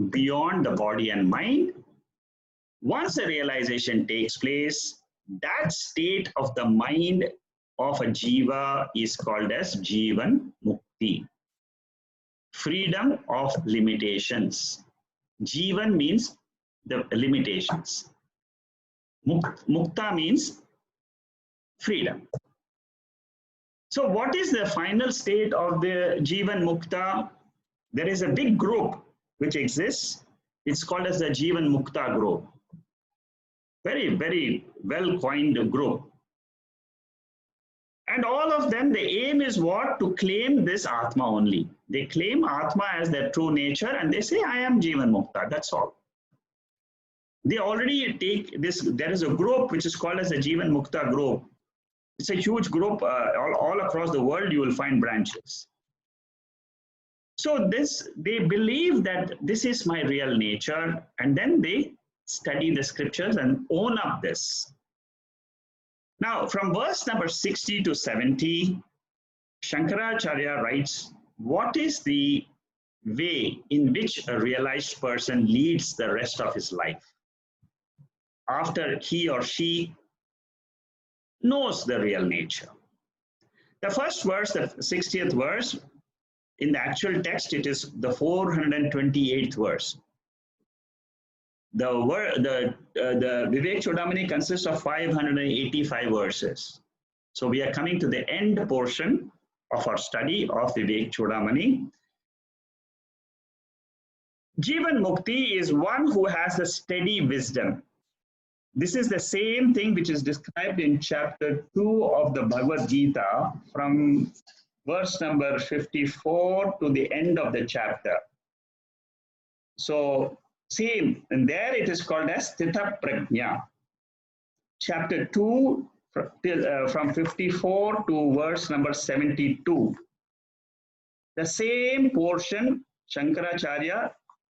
Speaker 1: beyond the body and mind. Once the realization takes place, that state of the mind of a jiva is called as Jivan Mukti. Freedom of limitations. Jivan means the limitations. Mukta means freedom. So what is the final state of the Jivan Mukta? There is a big group which exists. It's called as the Jivan Mukta group. Very, very well coined group. And all of them, the aim is what? To claim this Atma only. They claim Atma as their true nature and they say, I am Jivan Mukta. That's all. They already take this. There is a group which is called as the Jivan Mukta group. It's a huge group. All across the world, you will find branches. So they believe that this is my real nature, and then they study the scriptures and own up this. Now, from verse number 60 to 70, Shankaracharya writes, what is the way in which a realized person leads the rest of his life after he or she knows the real nature? The first verse, the 60th verse, in the actual text, it is the 428th verse. The Vivekchudamani consists of 585 verses. So we are coming to the end portion of our study of Vivekchudamani. Jivan Mukti is one who has a steady wisdom. This is the same thing which is described in chapter 2 of the Bhagavad Gita from verse number 54 to the end of the chapter. So same, and there it is called as Sthita Prajna. Chapter 2 from 54 to verse number 72. The same portion, Shankaracharya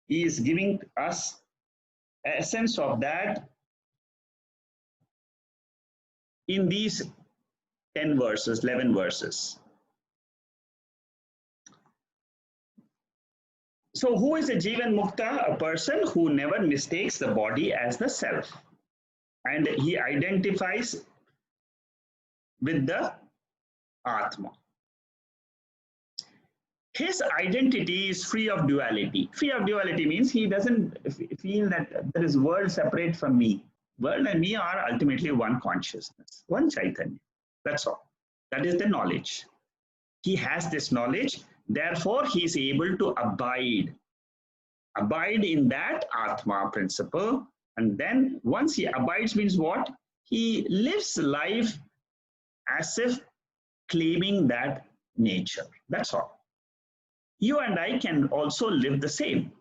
Speaker 1: is giving us essence of that in these 10 verses, 11 verses. So who is a Jivan Mukta? A person who never mistakes the body as the self. And he identifies with the Atma. His identity is free of duality. Free of duality means he doesn't feel that there is world separate from me. World and me are ultimately one consciousness, one Chaitanya. That's all. That is the knowledge. He has this knowledge. Therefore, he is able to abide in that Atma principle. And then once he abides means what? He lives life as if claiming that nature. That's all. You and I can also live the same.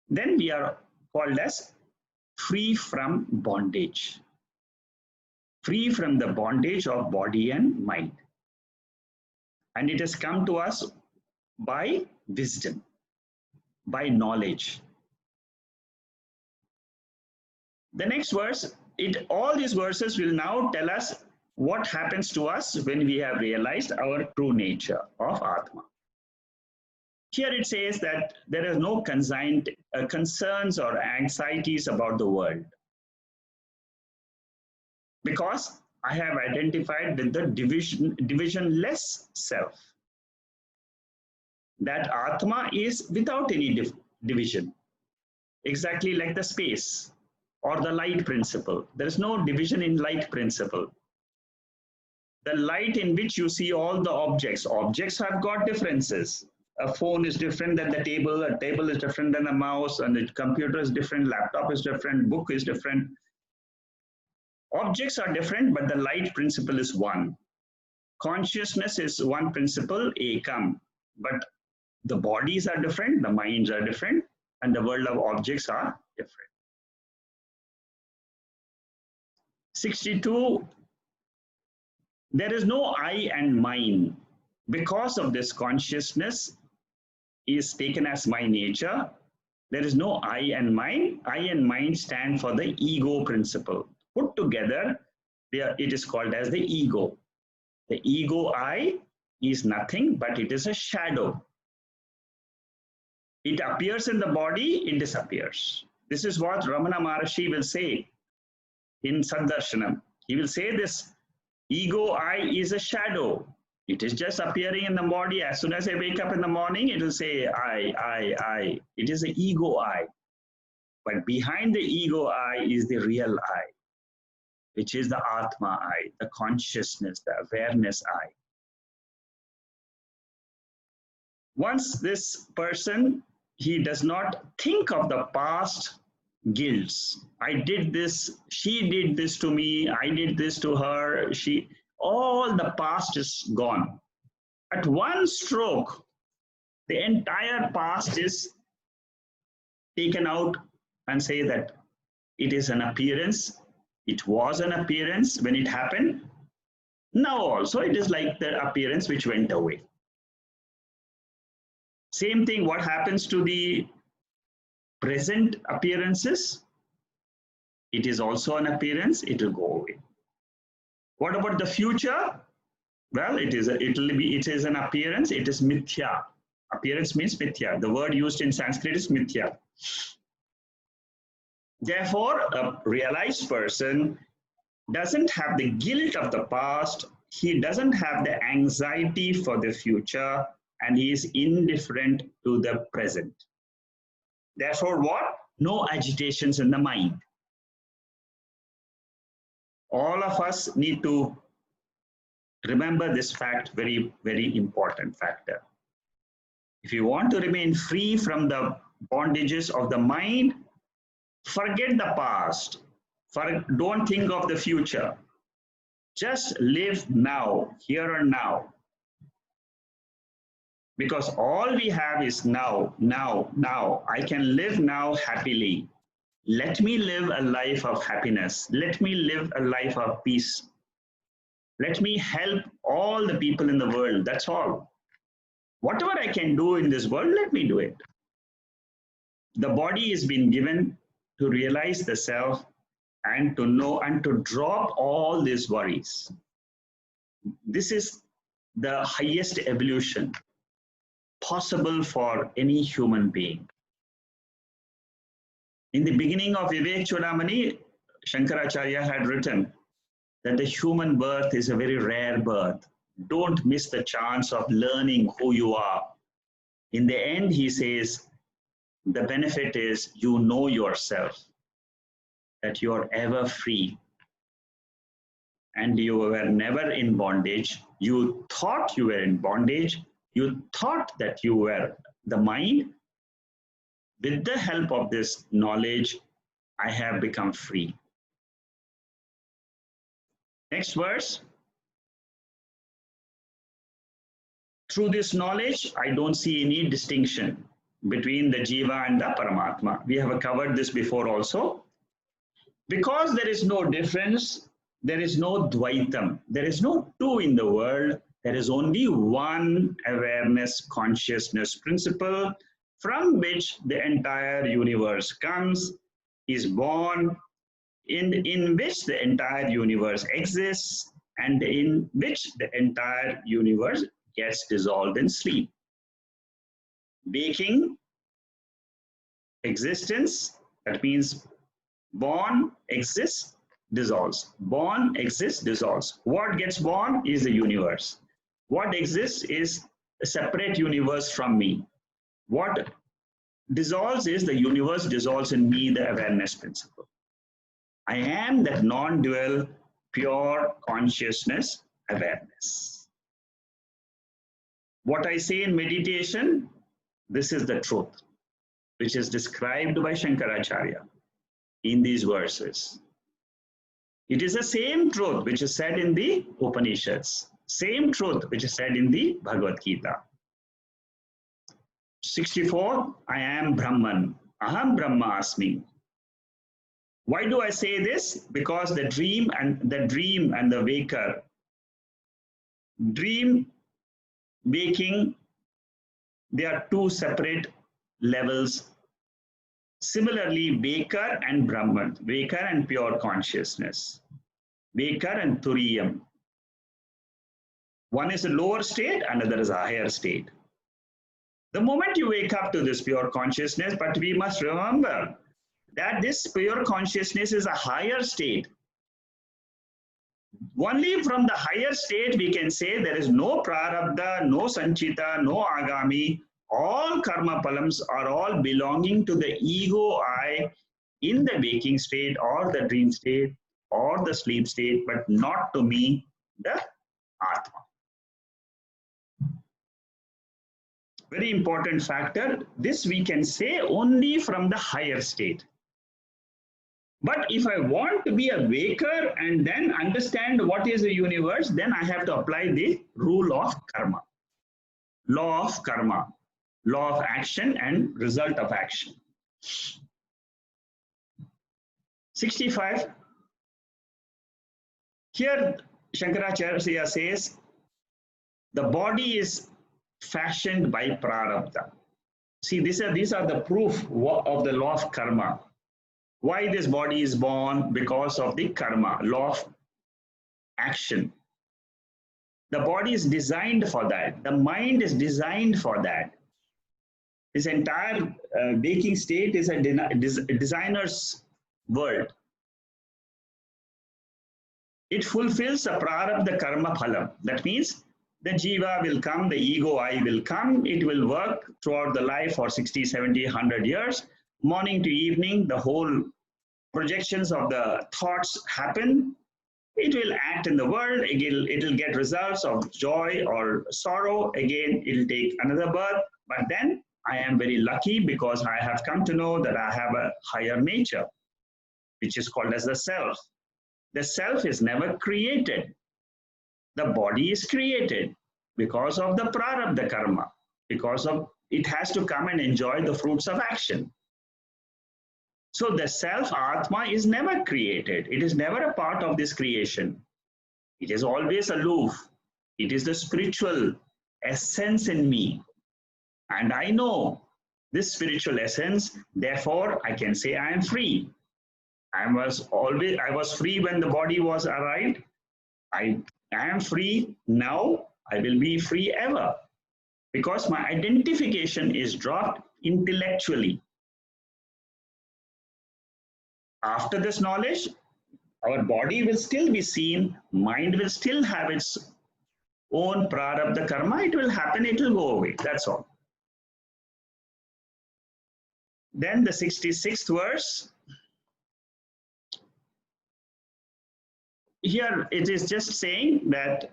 Speaker 1: Then we are called as free from bondage. Free from the bondage of body and mind. And it has come to us by wisdom, by knowledge. The next verse, all these verses will now tell us what happens to us when we have realized our true nature of Atma. Here it says that there are no concerns or anxieties about the world. Because I have identified with the divisionless self. That Atma is without any division, exactly like the space or the light principle. There is no division in light principle. The light in which you see all the objects have got differences. A phone is different than the table, a table is different than the mouse, and the computer is different, laptop is different, book is different. Objects are different, but the light principle is one. Consciousness is one principle, ekam, but the bodies are different, the minds are different, and the world of objects are different. 62, there is no I and mine. Because of this, consciousness is taken as my nature. There is no I and mine. I and mine stand for the ego principle. Put together, it is called as the ego. The ego I is nothing, but it is a shadow. It appears in the body, it disappears. This is what Ramana Maharshi will say in Saddarshanam. He will say this ego I is a shadow. It is just appearing in the body. As soon as I wake up in the morning, it will say I. It is the ego I. But behind the ego I is the real I, which is the Atma I, the consciousness, the awareness I. Once this person, he does not think of the past guilts. I did this, she did this to me, I did this to her, all the past is gone. At one stroke, the entire past is taken out and say that it is an appearance. It was an appearance when it happened. Now also it is like the appearance which went away. Same thing, what happens to the present appearances? It is also an appearance, it will go away. What about the future? Well, it is an appearance, it is mithya. Appearance means mithya. The word used in Sanskrit is mithya. Therefore, a realized person doesn't have the guilt of the past, he doesn't have the anxiety for the future, and he is indifferent to the present. Therefore, what? No agitations in the mind. All of us need to remember this fact, very, very important factor. If you want to remain free from the bondages of the mind, forget the past. Don't think of the future. Just live now, here and now. Because all we have is now. I can live now happily. Let me live a life of happiness. Let me live a life of peace. Let me help all the people in the world. That's all. Whatever I can do in this world, let me do it. The body has been given to realize the self and to know and to drop all these worries. This is the highest evolution possible for any human being. In the beginning of Vivekchudamani, Shankaracharya had written that the human birth is a very rare birth. Don't miss the chance of learning who you are. In the end, he says, the benefit is you know yourself, that you are ever free. And you were never in bondage. You thought you were in bondage. You thought that you were the mind. With the help of this knowledge, I have become free. Next verse. Through this knowledge, I don't see any distinction between the Jiva and the Paramatma. We have covered this before also. Because there is no difference, there is no Dvaitam. There is no two in the world. There is only one awareness, consciousness principle from which the entire universe comes, is born, in which the entire universe exists, and in which the entire universe gets dissolved in sleep. Waking, existence, that means born, exists, dissolves. Born, exists, dissolves. What gets born is the universe. What exists is a separate universe from me. What dissolves is the universe dissolves in me, the awareness principle. I am that non-dual, pure consciousness awareness. What I say in meditation, this is the truth, which is described by Shankaracharya in these verses. It is the same truth which is said in the Upanishads, same truth which is said in the Bhagavad Gita. 64, I am Brahman, Aham Brahma Asmi. Why do I say this? Because the dream and the waker, dream, waking, they are two separate levels. Similarly, waker and Brahman, waker and pure consciousness, waker and Turiyam. One is a lower state, another is a higher state. The moment you wake up to this pure consciousness, but we must remember that this pure consciousness is a higher state. Only from the higher state we can say there is no prarabdha, no sanchita, no agami. All karma palams are all belonging to the ego I in the waking state or the dream state or the sleep state, but not to me, the Atma. Very important factor. This we can say only from the higher state. But if I want to be a waker and then understand what is the universe, then I have to apply the rule of karma, law of karma, law of action and result of action. 65. Here Shankaracharya says the body is fashioned by prarabdha. See, these are the proof of the law of karma. Why this body is born? Because of the karma, law of action. The body is designed for that. The mind is designed for that. This entire waking state is a designer's world. It fulfills a prarabdha karma phalam. That means the jiva will come, the ego I will come. It will work throughout the life for 60, 70, 100 years. Morning to evening, the whole projections of the thoughts happen. It will act in the world. It will get results of joy or sorrow. Again, it will take another birth. But then I am very lucky because I have come to know that I have a higher nature, which is called as the self. The self is never created. The body is created because of the prarabdha karma, because of it has to come and enjoy the fruits of action. So the self Atma is never created. It is never a part of this creation. It is always aloof. It is the spiritual essence in me. And I know this spiritual essence, therefore I can say I am free. I was free when the body was arrived. I am free now. I will be free ever. Because my identification is dropped intellectually. After this knowledge, our body will still be seen, mind will still have its own prarabdha karma, it will happen, it will go away, that's all. Then the 66th verse, here it is just saying that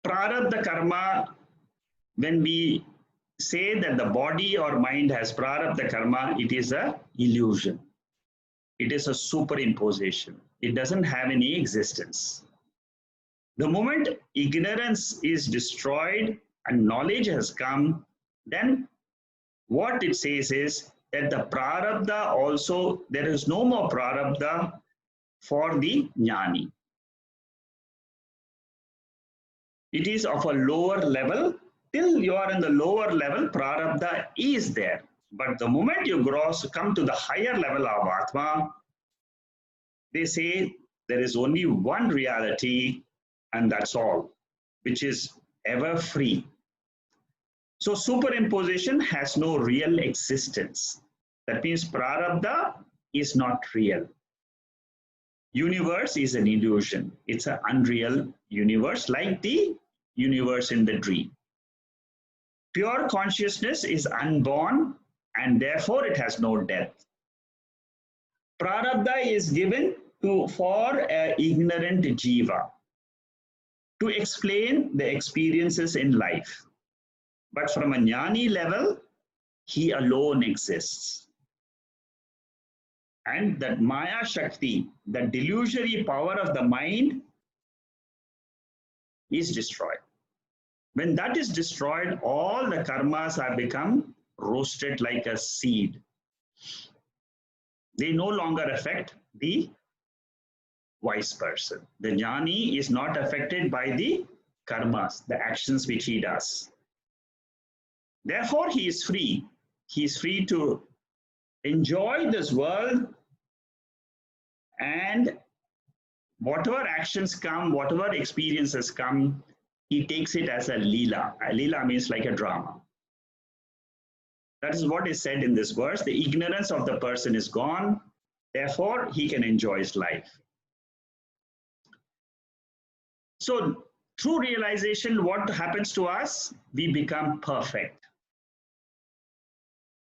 Speaker 1: prarabdha karma, when we say that the body or mind has prarabdha karma, it is an illusion. It is a superimposition. It doesn't have any existence. The moment ignorance is destroyed and knowledge has come, then what it says is that the prarabdha also, there is no more prarabdha for the jnani. It is of a lower level. Till you are in the lower level, prarabdha is there. But the moment you come to the higher level of Atma, they say there is only one reality and that's all, which is ever free. So superimposition has no real existence. That means prarabdha is not real. Universe is an illusion. It's an unreal universe, like the universe in the dream. Pure consciousness is unborn and therefore it has no death. Prarabdha is given for an ignorant jiva to explain the experiences in life. But from a jnani level, he alone exists. And that Maya Shakti, the delusory power of the mind, is destroyed. When that is destroyed, all the karmas have become roasted like a seed. They no longer affect the wise person. The jnani is not affected by the karmas, the actions which he does. Therefore, he is free. He is free to enjoy this world, and whatever actions come, whatever experiences come, he takes it as a lila. A lila means like a drama. That is what is said in this verse. The ignorance of the person is gone. Therefore, he can enjoy his life. So, through realization, what happens to us? We become perfect.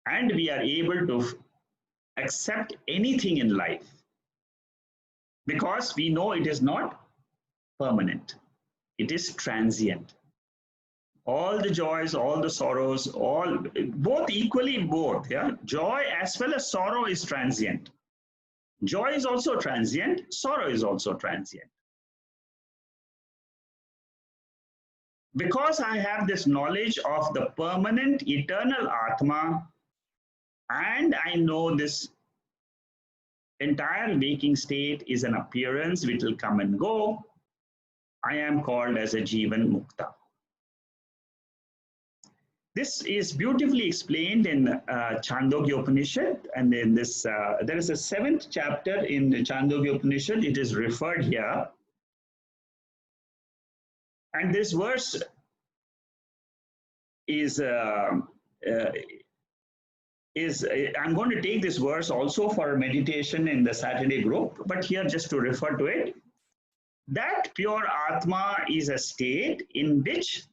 Speaker 1: And we are able to accept anything in life because we know it is not permanent. It is transient. All the joys, all the sorrows, both equally both. Yeah? Joy as well as sorrow is transient. Joy is also transient. Sorrow is also transient. Because I have this knowledge of the permanent, eternal Atma, and I know this entire waking state is an appearance which will come and go, I am called as a Jivan Mukta. This is beautifully explained in Chandogya Upanishad, and in this, there is a 7th chapter in the Chandogya Upanishad. It is referred here. And this verse is I'm going to take this verse also for meditation in the Saturday group, but here just to refer to it. That pure Atma is a state in which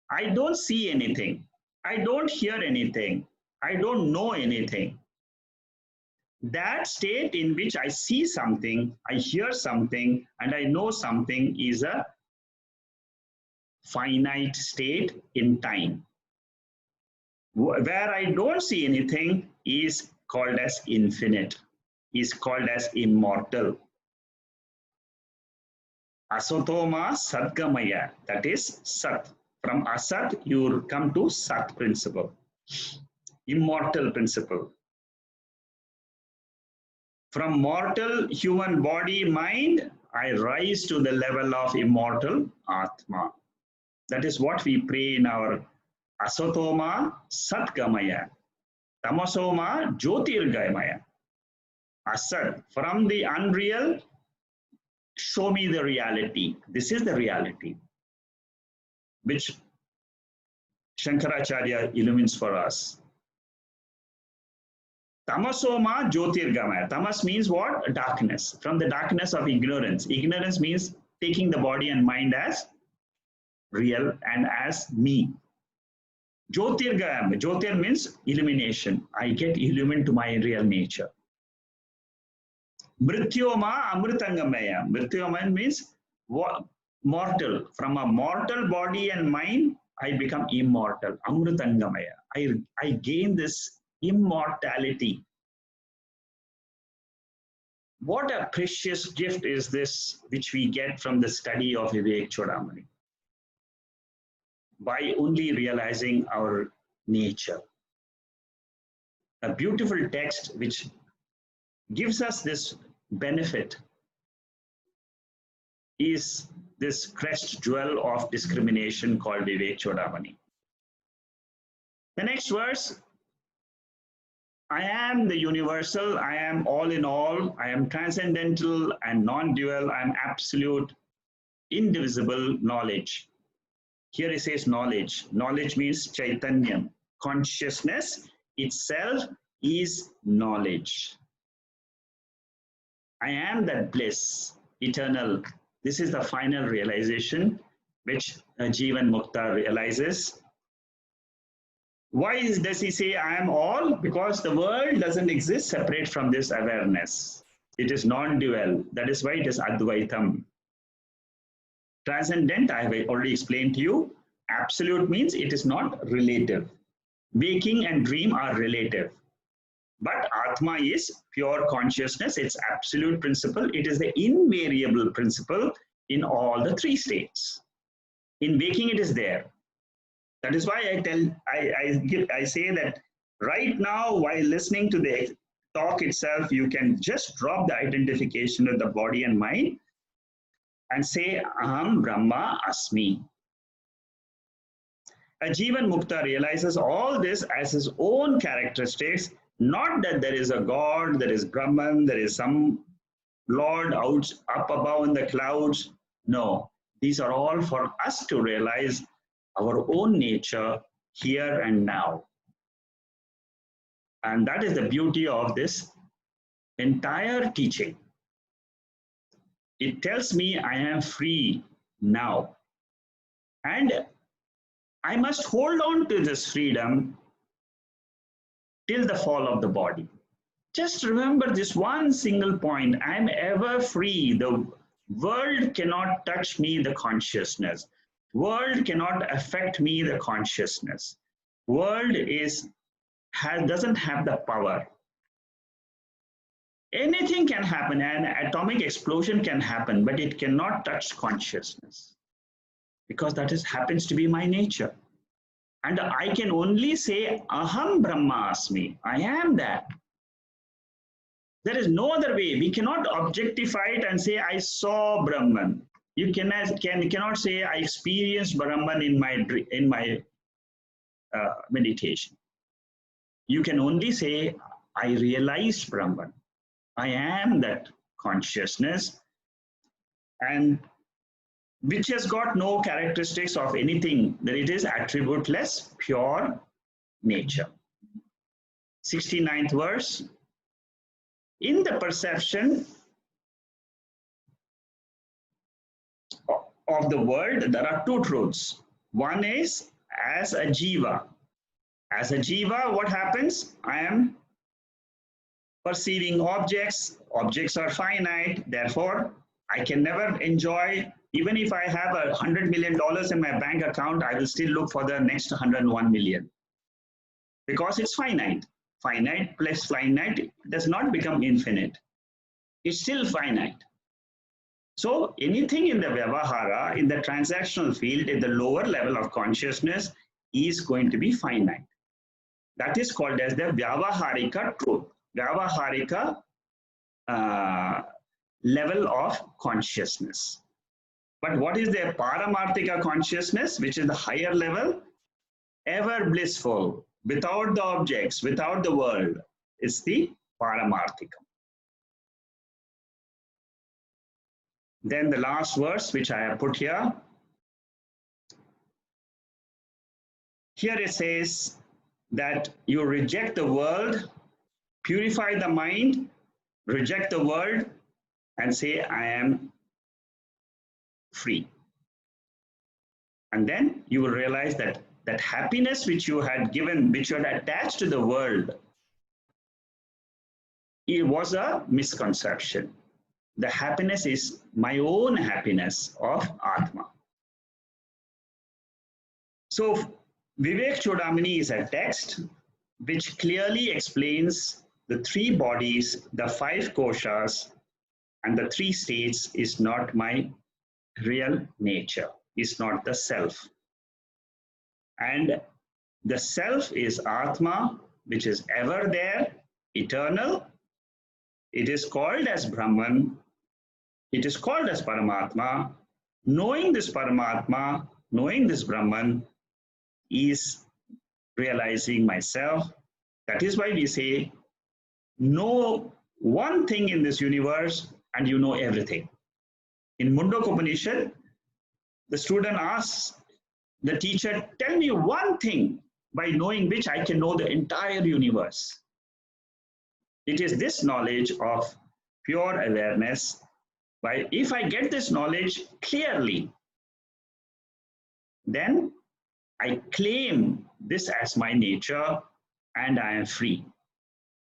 Speaker 1: I don't see anything, I don't hear anything, I don't know anything. That state in which I see something, I hear something, and I know something is a finite state in time. Where I don't see anything is called as infinite, is called as immortal. Asatoma Sadgamaya, that is Sat. From Asat, you come to Sat principle, immortal principle. From mortal human body, mind, I rise to the level of immortal Atma. That is what we pray in our Asatoma Satgamaya, Tamasoma Jyotirgamaya. Asat, from the unreal, show me the reality. This is the reality which Shankaracharya illumines for us. Tamasoma Jyotirgamaya. Tamas means what? Darkness. From the darkness of ignorance. Ignorance means taking the body and mind as real and as me. Jyotirgamaya. Jyotir means illumination. I get illumined to my real nature. Mrityoma Amritangamaya. Mrityoma means what? Mortal. From a mortal body and mind, I become immortal. Amritangamaya. I gain this immortality. What a precious gift is this which we get from the study of Vivekchudamani by only realizing our nature. A beautiful text which gives us this benefit is this crest jewel of discrimination called Vivekchudamani. The next verse, I am the universal, I am all in all, I am transcendental and non-dual, I am absolute, indivisible knowledge. Here it says knowledge. Knowledge means Chaitanyam. Consciousness itself is knowledge. I am that bliss, eternal. This is the final realization which Jivan Mukta realizes. Why does he say I am all? Because the world doesn't exist separate from this awareness. It is non-dual. That is why it is Advaitam. Transcendent, I have already explained to you. Absolute means it is not relative. Waking and dream are relative. But Atma is pure consciousness. It's absolute principle. It is the invariable principle in all the three states. In waking, it is there. That is why I say that right now, while listening to the talk itself, you can just drop the identification of the body and mind and say, Aham Brahma Asmi. A Jivan Mukta realizes all this as his own characteristics, not that there is a God, there is Brahman, there is some Lord out up above in the clouds. No, these are all for us to realize our own nature here and now. And that is the beauty of this entire teaching. It tells me I am free now. And I must hold on to this freedom till the fall of the body. Just remember this one single point. I am ever free. The world cannot touch me, the consciousness. World cannot affect me, the consciousness. World doesn't have the power. Anything can happen, an atomic explosion can happen, but it cannot touch consciousness because that happens to be my nature. And I can only say, Aham Brahmasmi, I am that. There is no other way. We cannot objectify it and say, I saw Brahman. You cannot say, I experienced Brahman in my meditation. You can only say, I realized Brahman. I am that consciousness, and which has got no characteristics of anything, that it is attributeless, pure nature. 69th verse. In the perception of the world, there are two truths. One is as a jiva. As a jiva, what happens? I am perceiving objects. Objects are finite. Therefore, I can never enjoy, even if I have $100 million in my bank account, I will still look for the next 101 million. Because it's finite. Finite plus finite does not become infinite. It's still finite. So anything in the Vyavahara, in the transactional field, in the lower level of consciousness, is going to be finite. That is called as the Vyavaharika truth. Vyavaharika level of consciousness. But what is the Paramarthika consciousness, which is the higher level? Ever blissful, without the objects, without the world, is the Paramarthika. Then the last verse, which I have put here. Here it says that you reject the world, purify the mind, reject the world, and say, I am free. And then you will realize that that happiness which you had given, which you had attached to the world, it was a misconception. The happiness is my own happiness of Atma. So Vivekchudamani is a text which clearly explains the three bodies, the five koshas, and the three states is not my real nature, is not the self. And the self is Atma, which is ever there, eternal. It is called as Brahman. It is called as Paramatma. Knowing this Paramatma, knowing this Brahman is realizing myself. That is why we say, know one thing in this universe and you know everything. In Mundaka Upanishad, the student asks the teacher, tell me one thing by knowing which I can know the entire universe. It is this knowledge of pure awareness. If I get this knowledge clearly, then I claim this as my nature and I am free.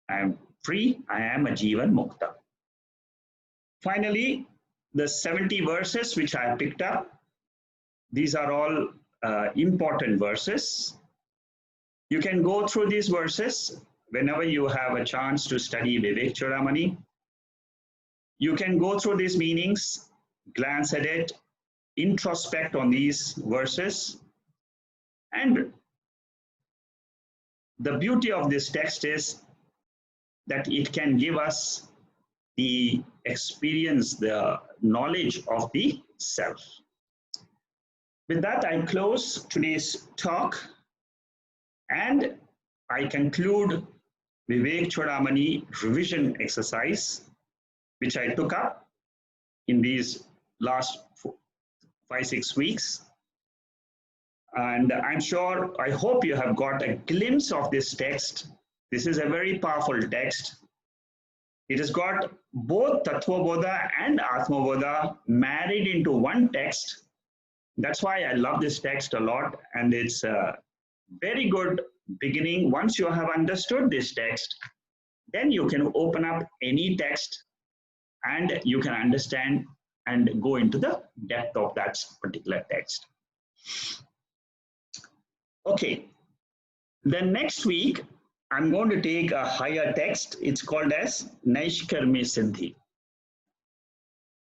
Speaker 1: I am free, I am a Jivan Mukta. Finally, the 70 verses which I picked up, these are all important verses. You can go through these verses whenever you have a chance to study Vivekchudamani. You can go through these meanings, glance at it, introspect on these verses. And the beauty of this text is that it can give us the experience, the knowledge of the self. With that, I close today's talk and I conclude Vivekchudamani revision exercise, which I took up in these last 5-6 weeks. And I'm sure, I hope you have got a glimpse of this text. This is a very powerful text. It has got both Tattva Bodha and Atma Bodha married into one text. That's why I love this text a lot. And it's a very good beginning. Once you have understood this text, then you can open up any text and you can understand and go into the depth of that particular text. Okay, then next week, I'm going to take a higher text. It's called as Naishkarmi Siddhi.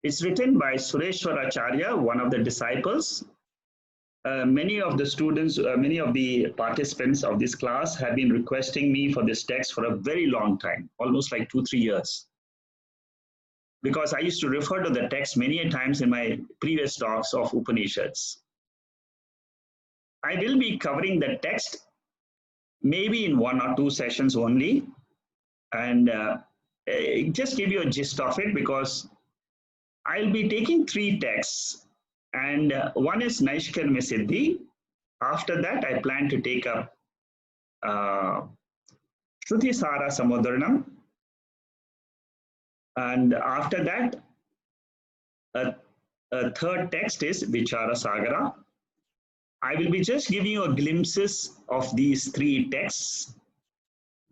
Speaker 1: It's written by Sureshwaracharya, one of the disciples. Many of the students, many of the participants of this class have been requesting me for this text for a very long time, almost like 2-3 years. Because I used to refer to the text many times in my previous talks of Upanishads. I will be covering the text maybe in 1 or 2 sessions only, and just give you a gist of it, because I'll be taking 3 texts, and one is Naishkarmi Siddhi. After that, I plan to take up Shruti Sara Samudranam, and after that, a third text is Vichara Sagara. I will be just giving you a glimpses of these 3 texts.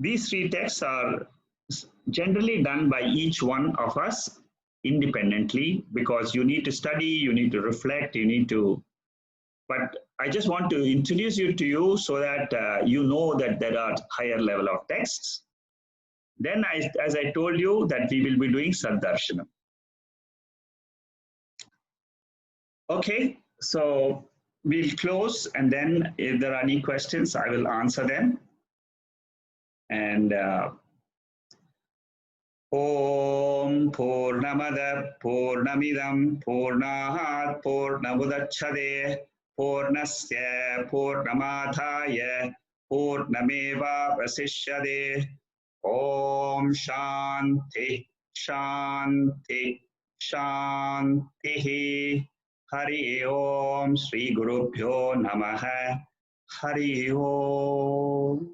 Speaker 1: These 3 texts are generally done by each one of us independently, because you need to study, you need to reflect, you need to, but I just want to introduce you to you so that you know that there are higher level of texts. Then as I told you that we will be doing Saddarshanam. Okay, so we'll close, and then if there are any questions, I will answer them. And Om Purnamada Purnamidam Purnahat Purnamudachade Purnasya Purnamadhaya Purnameva Vasishyade. Om Shanti Shanti Shanti. Hari Om Sri Gurubhyo Namaha. Hari Om.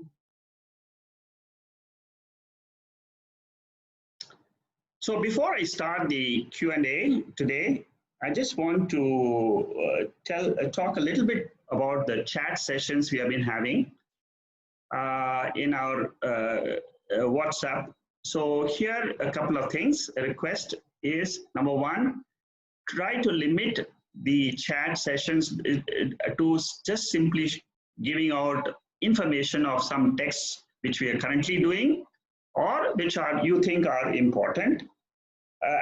Speaker 1: So before I start the Q&A today, I just want to talk a little bit about the chat sessions we have been having in our WhatsApp. So here a couple of things. A request is, number 1, try to limit the chat sessions to just simply giving out information of some texts which we are currently doing or which you think are important.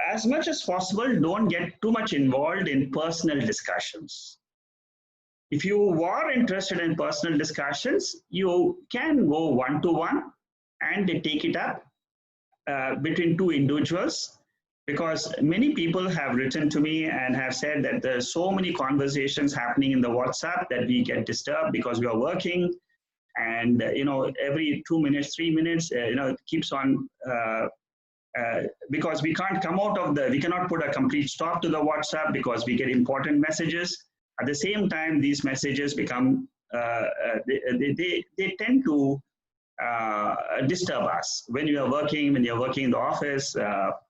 Speaker 1: As much as possible, don't get too much involved in personal discussions. If you are interested in personal discussions, you can go one-to-one and take it up between 2 individuals. Because many people have written to me and have said that there's so many conversations happening in the WhatsApp that we get disturbed because we are working, and every 2 minutes, 3 minutes, it keeps on because we can't come out of we cannot put a complete stop to the WhatsApp because we get important messages. At the same time, these messages become they tend to disturb us when you are working, when you're working in the office,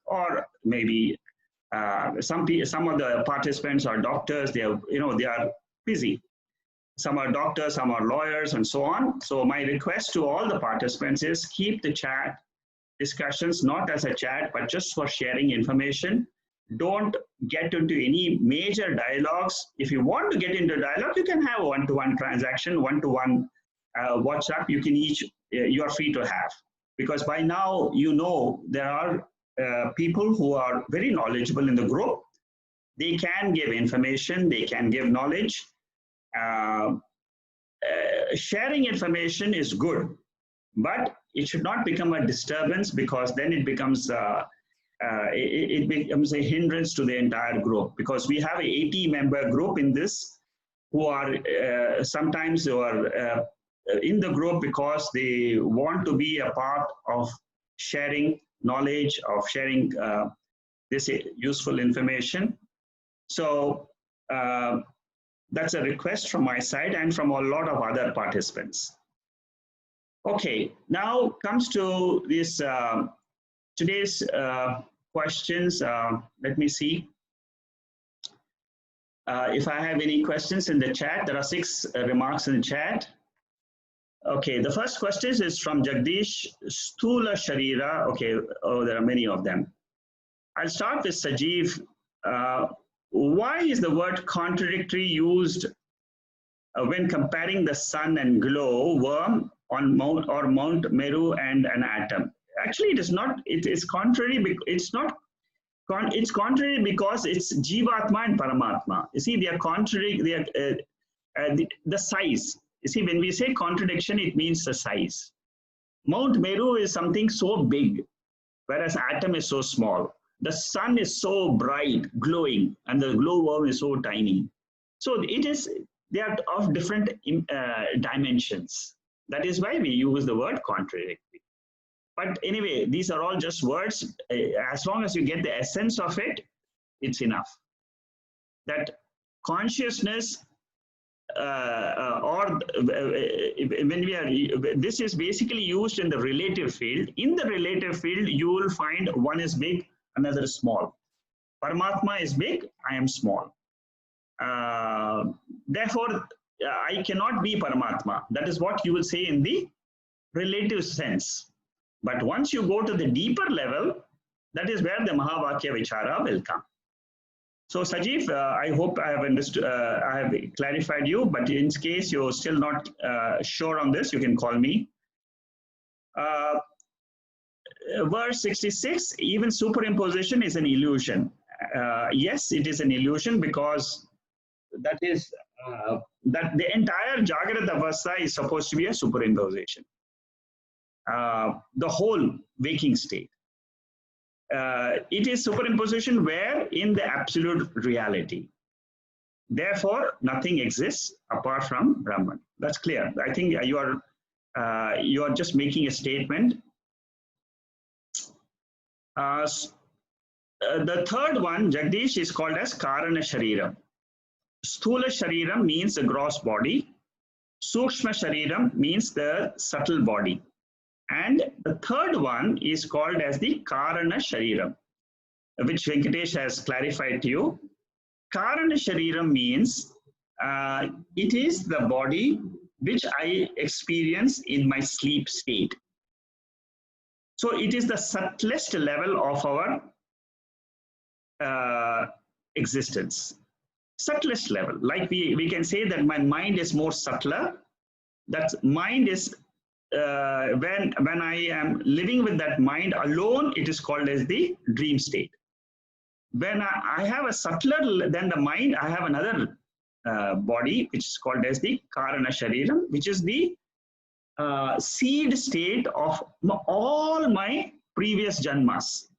Speaker 1: or maybe some of the participants are doctors. They are, they are busy. Some are doctors, some are lawyers, and so on. So my request to all the participants is keep the chat discussions not as a chat, but just for sharing information. Don't get into any major dialogues. If you want to get into dialogue, you can have a one-to-one transaction, one-to-one WhatsApp. You can you are free to have, because by now there are people who are very knowledgeable in the group. They can give information, they can give knowledge. Sharing information is good, but it should not become a disturbance, because then it becomes it becomes a hindrance to the entire group, because we have a 80-member group in this, who are sometimes who are in the group because they want to be a part of sharing knowledge, of sharing this useful information. So that's a request from my side and from a lot of other participants. Okay, now comes to this today's questions. Let me see if I have any questions in the chat. There are 6 remarks in the chat. Okay, the first question is from Jagdish. Sthula Sharira. Okay, there are many of them. I'll start with Sajeev. Why is the word contradictory used when comparing the sun and glow worm on Mount Meru and an atom? Actually, it is not. It is contrary. It's not. It's contrary because it's Jivatma and Paramatma. You see, they are contrary. They are the size. You see, when we say contradiction, it means the size. Mount Meru is something so big, whereas atom is so small. The sun is so bright, glowing, and the glowworm is so tiny. So they are of different dimensions. That is why we use the word contradictory. But anyway, these are all just words. As long as you get the essence of it, it's enough. That consciousness, when we are, this is basically used in the relative field. In the relative field, you will find one is big, another is small. Paramatma is big, I am small. Therefore, I cannot be Paramatma. That is what you will say in the relative sense. But once you go to the deeper level, that is where the Mahavakya Vichara will come. So Sajeev, I hope I have understood, I have clarified you, but in case you're still not sure on this, you can call me. Verse 66, even superimposition is an illusion. Yes, it is an illusion, because that is that the entire Jagrata Avastha is supposed to be a superimposition. The whole waking state. It is superimposition where in the absolute reality. Therefore, nothing exists apart from Brahman. That's clear. I think you are just making a statement. The third one, Jagdish, is called as Karana Shariram. Sthula Shariram means the gross body. Sukshma Shariram means the subtle body. And the third one is called as the Karana Shariram, which Venkatesh has clarified to you. Karana Shariram means it is the body which I experience in my sleep state. So it is the subtlest level of our existence. Subtlest level. Like we can say that my mind is more subtler. That mind is when I am living with that mind alone, it is called as the dream state. When I have a subtler than the mind, I have another body which is called as the Karana Shariram, which is the seed state of all my previous janmas.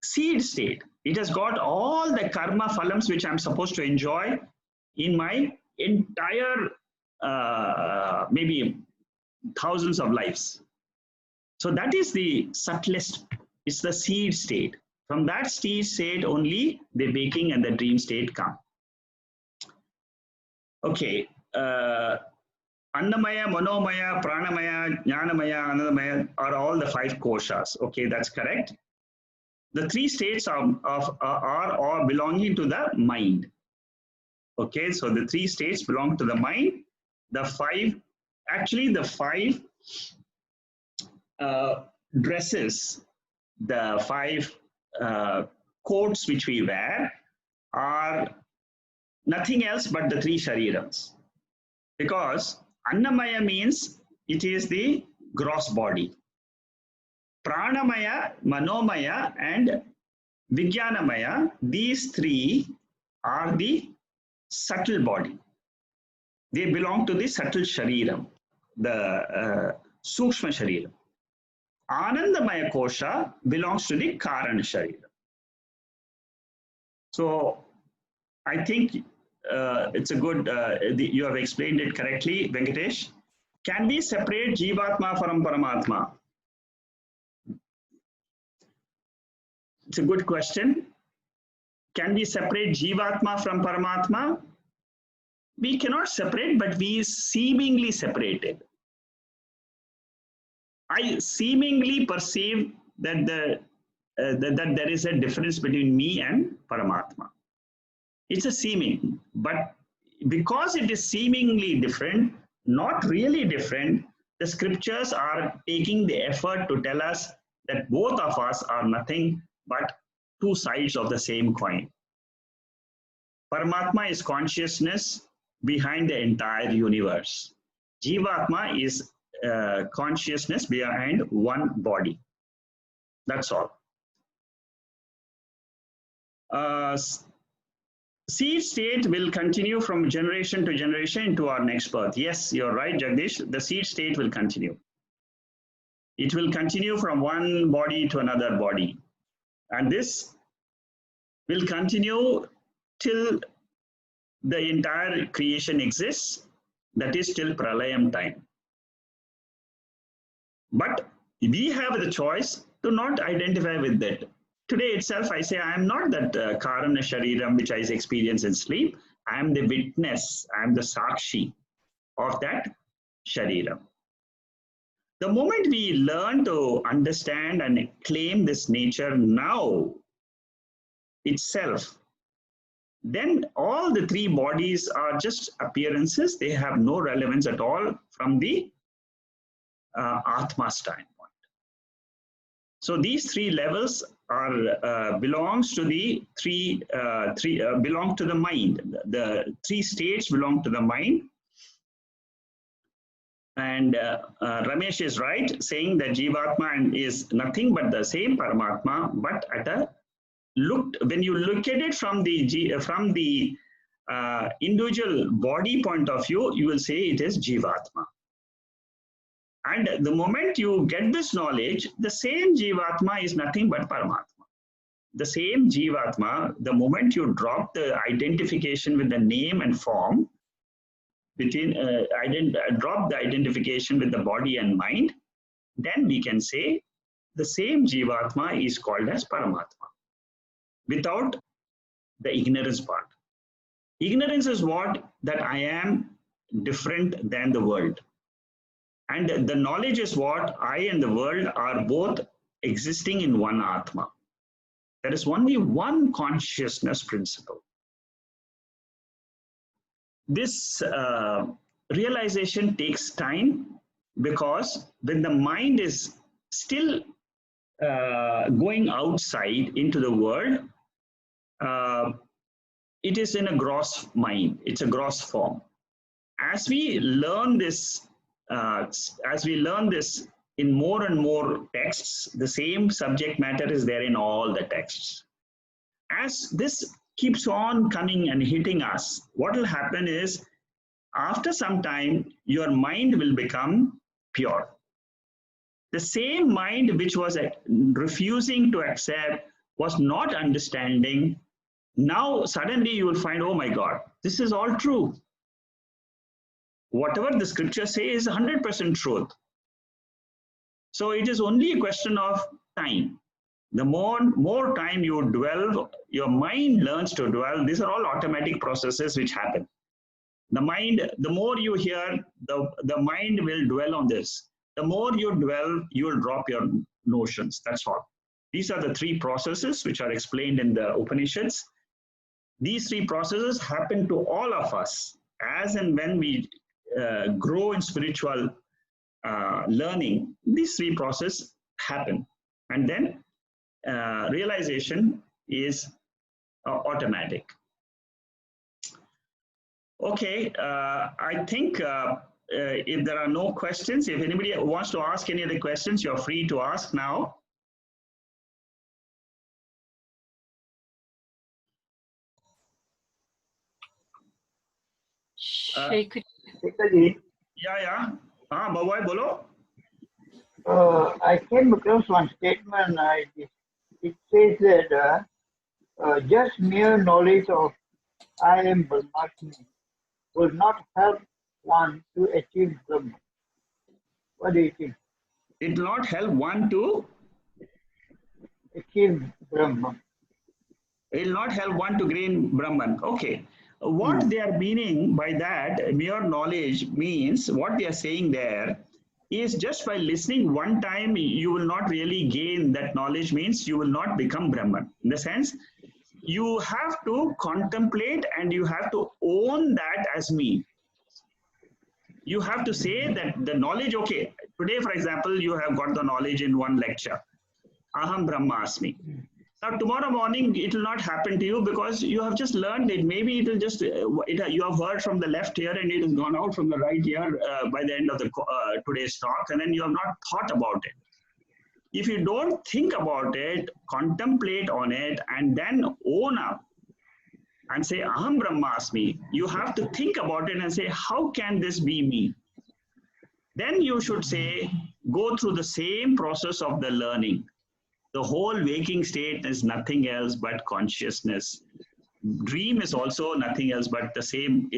Speaker 1: Seed state. It has got all the karma phalams which I'm supposed to enjoy in my entire maybe thousands of lives. So that is the subtlest. It's the seed state. From that seed state only the waking and the dream state come. Okay. Annamaya, Manomaya, Pranamaya, Jnanamaya, Anandamaya are all the 5 koshas. Okay, that's correct. The 3 states are all belonging to the mind. Okay, so the 3 states belong to the mind. The 5, actually the 5 dresses, the 5 coats which we wear are nothing else but the 3 sharirams. Because Annamaya means it is the gross body. Pranamaya, Manomaya, and Vijnanamaya, these 3 are the subtle body. They belong to the subtle shariram, the Sukshma shariram. Anandamaya kosha belongs to the Karana shariram. So I think it's a good, you have explained it correctly, Venkatesh. Can we separate Jivatma from Paramatma? It's a good question. Can we separate Jivatma from Paramatma? We cannot separate, but we seemingly separate it. I seemingly perceive that that there is a difference between me and Paramatma. It's a seeming, but because it is seemingly different, not really different, the scriptures are taking the effort to tell us that both of us are nothing but 2 sides of the same coin. Paramatma is consciousness behind the entire universe. Jivatma is consciousness behind one body. That's all. Seed state will continue from generation to generation into our next birth. Yes, you're right, Jagdish. The seed state will continue. It will continue from one body to another body. And this will continue till the entire creation exists. That is till Pralayam time. But we have the choice to not identify with that. Today itself, I say I am not that Karana Shariram which I experience in sleep. I am the witness, I am the Sakshi of that Shariram. The moment we learn to understand and claim this nature now itself, then all the 3 bodies are just appearances. They have no relevance at all from the Atma standpoint. So these 3 levels are belongs to the belong to the mind. The 3 states belong to the mind. And Ramesh is right, saying that Jivatma is nothing but the same Paramatma, but at a when you look at it from the individual body point of view, you will say it is Jivatma. And the moment you get this knowledge, the same Jivatma is nothing but Paramatma. The same Jivatma, the moment you drop the identification with the name and form, drop the identification with the body and mind, then we can say the same Jivatma is called as Paramatma, without the ignorance part. Ignorance is what? That I am different than the world. And the knowledge is what? I and the world are both existing in one Atma. There is only one consciousness principle. This realization takes time, because when the mind is still going outside into the world, it is in a gross mind. It's a gross form. As we learn this, in more and more texts, the same subject matter is there in all the texts. As this keeps on coming and hitting us, what will happen is, after some time, your mind will become pure. The same mind which was refusing to accept, was not understanding, now suddenly you will find, oh my God, this is all true. Whatever the scripture says is 100% truth. So it is only a question of time. The more time you dwell, your mind learns to dwell. These are all automatic processes which happen. The mind, the more you hear, the mind will dwell on this. The more you dwell, you will drop your notions. That's all. These are the three processes which are explained in the Upanishads. These three processes happen to all of us as and when we grow in spiritual learning. These three processes happen, and then realization is automatic. Okay, I think if there are no questions, if anybody wants to ask any other questions, you're free to ask now. Yeah. Bhawai, bolo.
Speaker 2: I came across one statement. It says that just mere knowledge of I am Brahmasmi will not help one to achieve Brahma. What do you think?
Speaker 1: It will not help one to
Speaker 2: achieve Brahma.
Speaker 1: It will not help one to gain Brahman. Okay. What they are meaning by that, mere knowledge means, what they are saying there is just by listening one time, you will not really gain that knowledge, means you will not become Brahman. In the sense, you have to contemplate and you have to own that as me. You have to say that the knowledge, okay, today, for example, you have got the knowledge in one lecture, Aham Brahmasmi. Now, tomorrow morning, it will not happen to you because you have just learned it. Maybe it will just, you have heard from the left ear and it has gone out from the right ear by the end of the today's talk, and then you have not thought about it. If you don't think about it, contemplate on it, and then own up and say, Aham Brahmasmi, you have to think about it and say, how can this be me? Then you should say, go through the same process of the learning. The whole waking state is nothing else but consciousness. Dream is also nothing else but the same.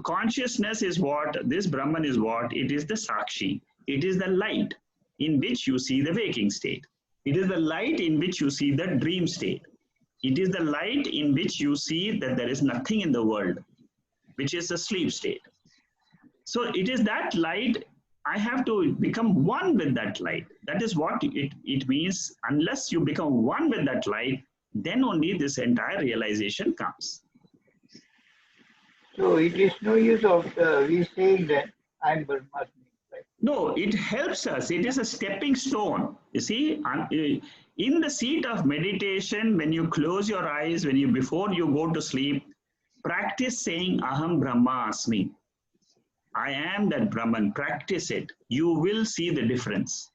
Speaker 1: Consciousness is what? This Brahman is what? It is the Sakshi. It is the light in which you see the waking state. It is the light in which you see the dream state. It is the light in which you see that there is nothing in the world, which is the sleep state. So it is that light. I have to become one with that light. That is what it means. Unless you become one with that light, then only this entire realization comes.
Speaker 2: So it is no use of we saying that I'm Brahmasmi. Right?
Speaker 1: No, it helps us. It is a stepping stone. You see, in the seat of meditation, when you close your eyes, before you go to sleep, practice saying Aham Brahmasmi. I am that Brahman. Practice it. You will see the difference.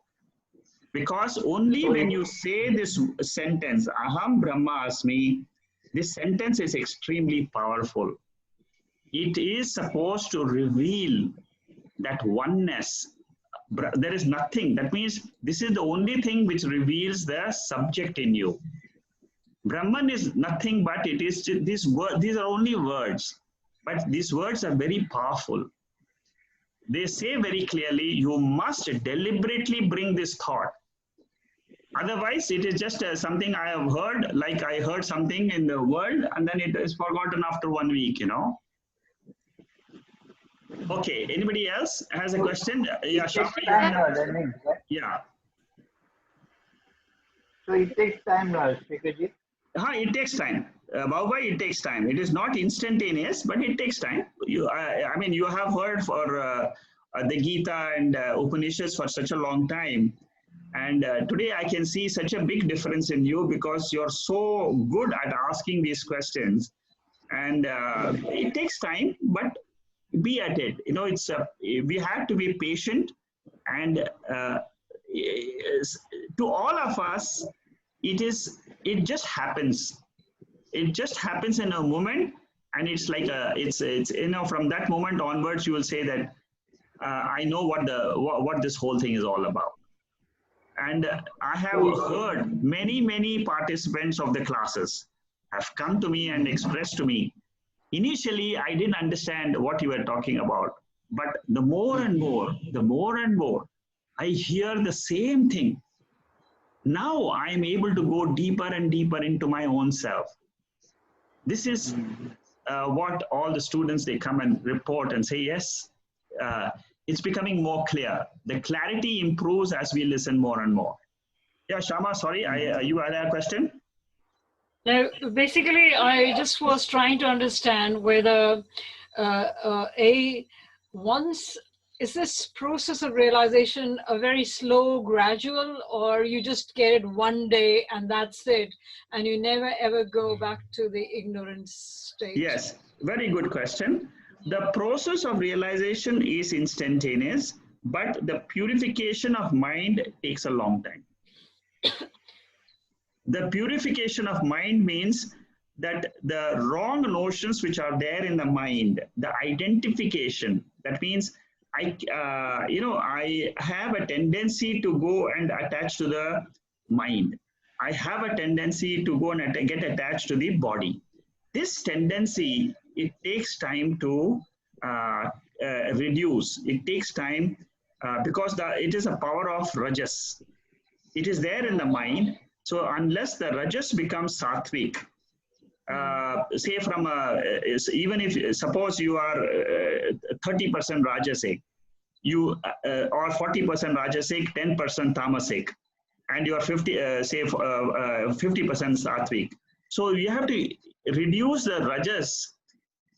Speaker 1: Because only when you say this sentence, Aham Brahmasmi, this sentence is extremely powerful. It is supposed to reveal that oneness. There is nothing. That means this is the only thing which reveals the subject in you. Brahman is nothing but it is these are only words. But these words are very powerful. They say very clearly, you must deliberately bring this thought. Otherwise, it is just something I have heard, like I heard something in the world, and then it is forgotten after 1 week, Okay, anybody else has a question? Yeah,
Speaker 2: Shama.
Speaker 1: Yeah.
Speaker 2: So it takes time, Speakerji.
Speaker 1: It takes time. Bhawai, it takes time. It is not instantaneous, but it takes time. I mean, you have heard for the Gita and Upanishads for such a long time. And today I can see such a big difference in you because you're so good at asking these questions. And it takes time, but be at it. We have to be patient. And to all of us, it just happens. It just happens in a moment, and it's like it's from that moment onwards you will say that I know what this whole thing is all about. And I have heard many participants of the classes have come to me and expressed to me, initially I didn't understand what you were talking about, but the more and more I hear the same thing. Now I'm able to go deeper and deeper into my own self. This is what all the students, they come and report and say, yes, it's becoming more clear. The clarity improves as we listen more and more. Yeah, Shama, sorry, you had a question?
Speaker 3: Now, basically, I just was trying to understand whether once, is this process of realization a very slow, gradual, or you just get it one day and that's it, and you never ever go back to the ignorance state?
Speaker 1: Yes, very good question. The process of realization is instantaneous, but the purification of mind takes a long time. The purification of mind means that the wrong notions which are there in the mind, the identification, that means I have a tendency to go and attach to the mind. I have a tendency to go and get attached to the body. This tendency, it takes time to reduce. It takes time because it is a power of rajas. It is there in the mind. So unless the rajas becomes sattvic, say from even if suppose you are 30% rajasic, you or 40% rajasic, 10% tamasic, and you are 50% sattvic. So you have to reduce the rajas.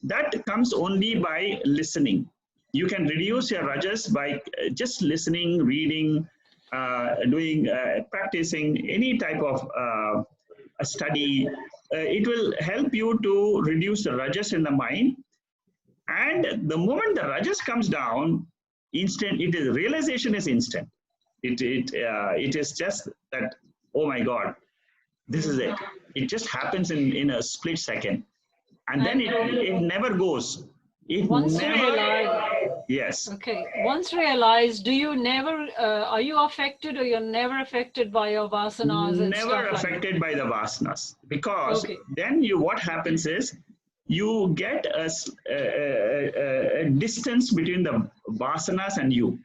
Speaker 1: That comes only by listening. You can reduce your rajas by just listening, reading, doing, practicing any type of a study. It will help you to reduce the rajas in the mind. And the moment the rajas comes down, realization is instant. It is just that, oh my God, this is it. It just happens in a split second. And then it never goes.
Speaker 3: Once realized,
Speaker 1: yes.
Speaker 3: Okay. Once realized, do you never, are you affected or you're never affected by your vasanas and
Speaker 1: never
Speaker 3: stuff
Speaker 1: affected
Speaker 3: like
Speaker 1: by the vasanas, because then what happens is you get a distance between the vasanas and you.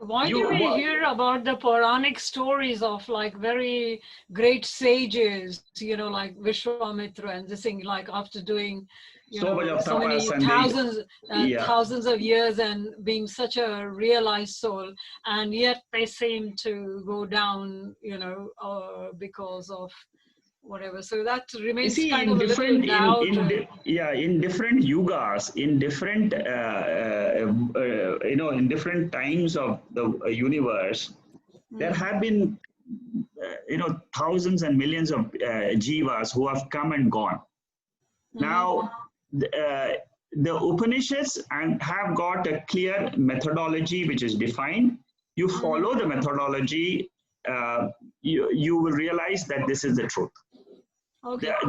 Speaker 3: Why do we hear about the Puranic stories of like very great sages, like Vishwamitra and this thing, like after doing, so many thousands of years and being such a realized soul, and yet they seem to go down, because of whatever. So that remains kind of a little doubt.
Speaker 1: In different yugas, in different in different times of the universe, there have been thousands and millions of jivas who have come and gone. Now the Upanishads have got a clear methodology which is defined. You follow the methodology, you will realize that this is the truth.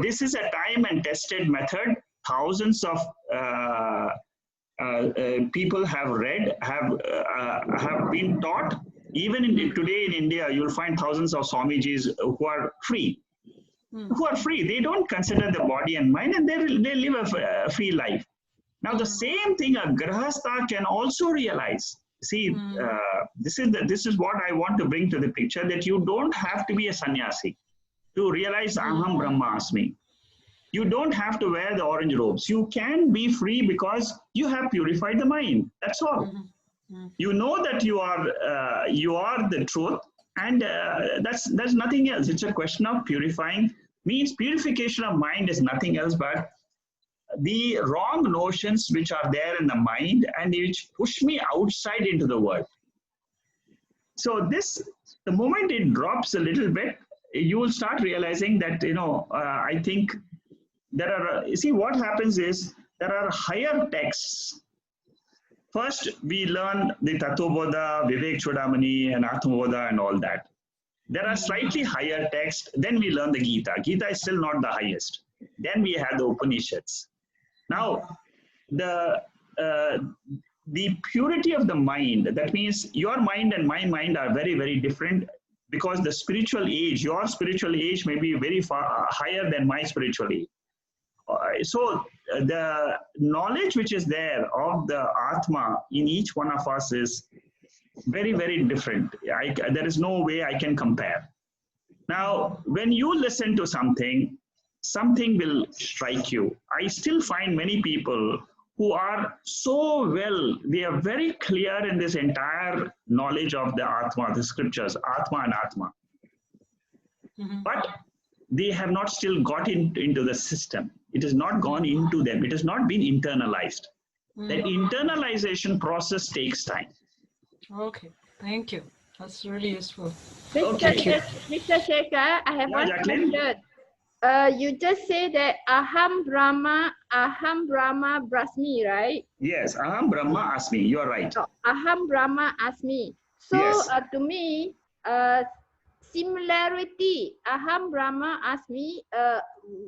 Speaker 1: This is a time and tested method. Thousands of people have read, have been taught. Even today in India, you'll find thousands of Swamijis who are free. Who are free. They don't consider the body and mind, and they live a free life. Now the same thing a grahastha can also realize. See, this is what I want to bring to the picture, that you don't have to be a sannyasi to realize Aham Brahmasmi. You don't have to wear the orange robes. You can be free because you have purified the mind. That's all. You know that you are the truth, and that's nothing else. It's a question of purifying. Means purification of mind is nothing else but the wrong notions which are there in the mind and which push me outside into the world. So the moment it drops a little bit, you will start realizing that, I think there are, what happens is there are higher texts. First, we learn the Tattvabodha, Vivekchudamani, and Atmabodha and all that. There are slightly higher texts. Then we learn the Gita. Gita is still not the highest. Then we have the Upanishads. Now, the purity of the mind, that means your mind and my mind are very, very different, because the spiritual age, your spiritual age may be very far higher than my spiritual age. So the knowledge which is there of the Atma in each one of us is very, very different. There is no way I can compare. Now, when you listen to something, something will strike you. I still find many people who are so well, they are very clear in this entire knowledge of the Atma, the scriptures, Atma and Atma. But they have not still got into the system. It has not gone into them. It has not been internalized. That internalization process takes time.
Speaker 3: Okay, thank you. That's really useful.
Speaker 4: Mr. Shekhar, I have one
Speaker 1: Jacqueline?
Speaker 4: question. You just say that Aham Brahma Brasmi, right?
Speaker 1: Yes, Aham Brahma Asmi. You are right.
Speaker 4: Oh, Aham Brahma Asmi. So
Speaker 1: Yes.
Speaker 4: to me, similarity, Aham Brahma Asmi,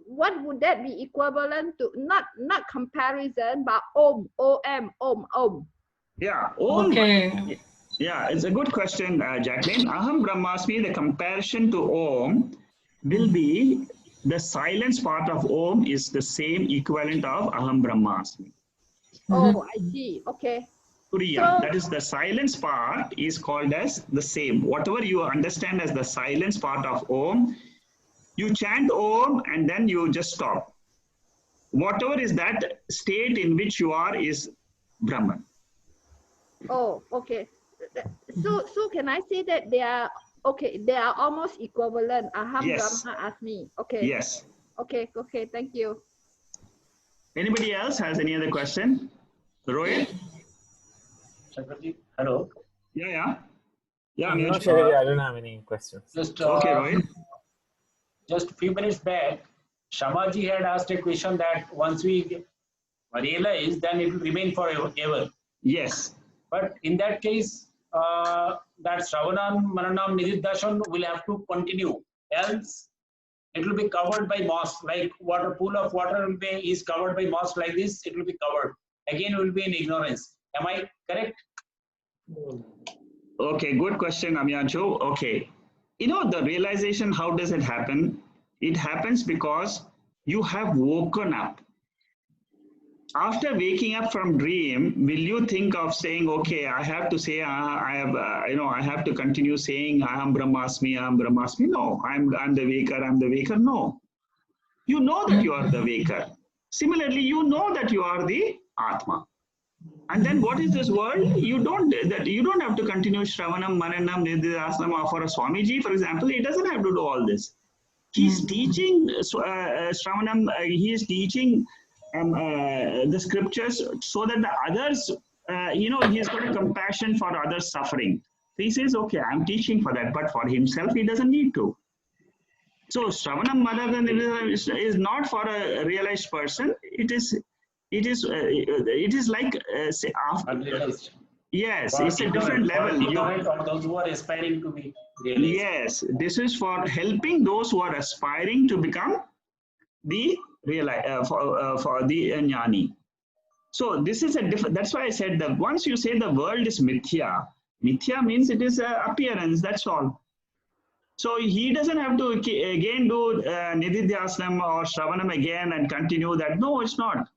Speaker 4: what would that be equivalent to? Not comparison, but Om, O-M, Om, Om.
Speaker 1: Yeah. Om.
Speaker 3: Okay.
Speaker 1: Yeah, it's a good question, Jacqueline. Aham Brahmasmi, the comparison to Om will be the silence part of Om is the same equivalent of Aham Brahmasmi.
Speaker 4: Oh, I see. Okay.
Speaker 1: Turiya, that is the silence part is called as the same. Whatever you understand as the silence part of Om, you chant Om and then you just stop. Whatever is that state in which you are is Brahman.
Speaker 4: Oh, okay. So can I say that they are okay? They are almost equivalent. Aham
Speaker 1: Yes.
Speaker 4: Brahma Asmi. Okay.
Speaker 1: Yes.
Speaker 4: Okay. Okay. Thank you.
Speaker 1: Anybody else has any other question? Rohit?
Speaker 5: Hello.
Speaker 1: Yeah.
Speaker 6: No, Shekharji, I don't have any questions.
Speaker 5: Just
Speaker 1: Okay, Rohit.
Speaker 5: Just a few minutes back, Shamaji had asked a question that once we realize, then it will remain forever.
Speaker 1: Yes.
Speaker 5: But in that case, that Shravanam, Mananam, Nididashan will have to continue. Else, it will be covered by moss. Like water, pool of water will be is covered by moss like this. It will be covered. Again, will be in ignorance. Am I correct?
Speaker 1: Okay, good question, Amyancho. Okay. You know, the realization, how does it happen? It happens because you have woken up. After waking up from dream, will you think of saying, okay, I have to say, I have to continue saying, Aham Brahmasmi, Aham Brahmasmi? No, I'm the waker, No. You know that you are the waker. Similarly, you know that you are the Atma. And then what is this world? You don't have to continue Shravanam, Mananam, Nididasana for a Swamiji, for example. He doesn't have to do all this. He's teaching Shravanam, he is teaching the scriptures so that the others, he's got a compassion for others suffering. So he says, okay, I'm teaching for that, but for himself, he doesn't need to. So Shravanam Mananam is not for a realized person. It is like say after. Yes, it's a different level.
Speaker 5: For those who are aspiring to be realized.
Speaker 1: Yes, this is for helping those who are aspiring to become the for the jnani. So this is a different. That's why I said that once you say the world is mithya, mithya means it is an appearance. That's all. So he doesn't have to again do Nididhyasanam or Shravanam again and continue that. No, it's not.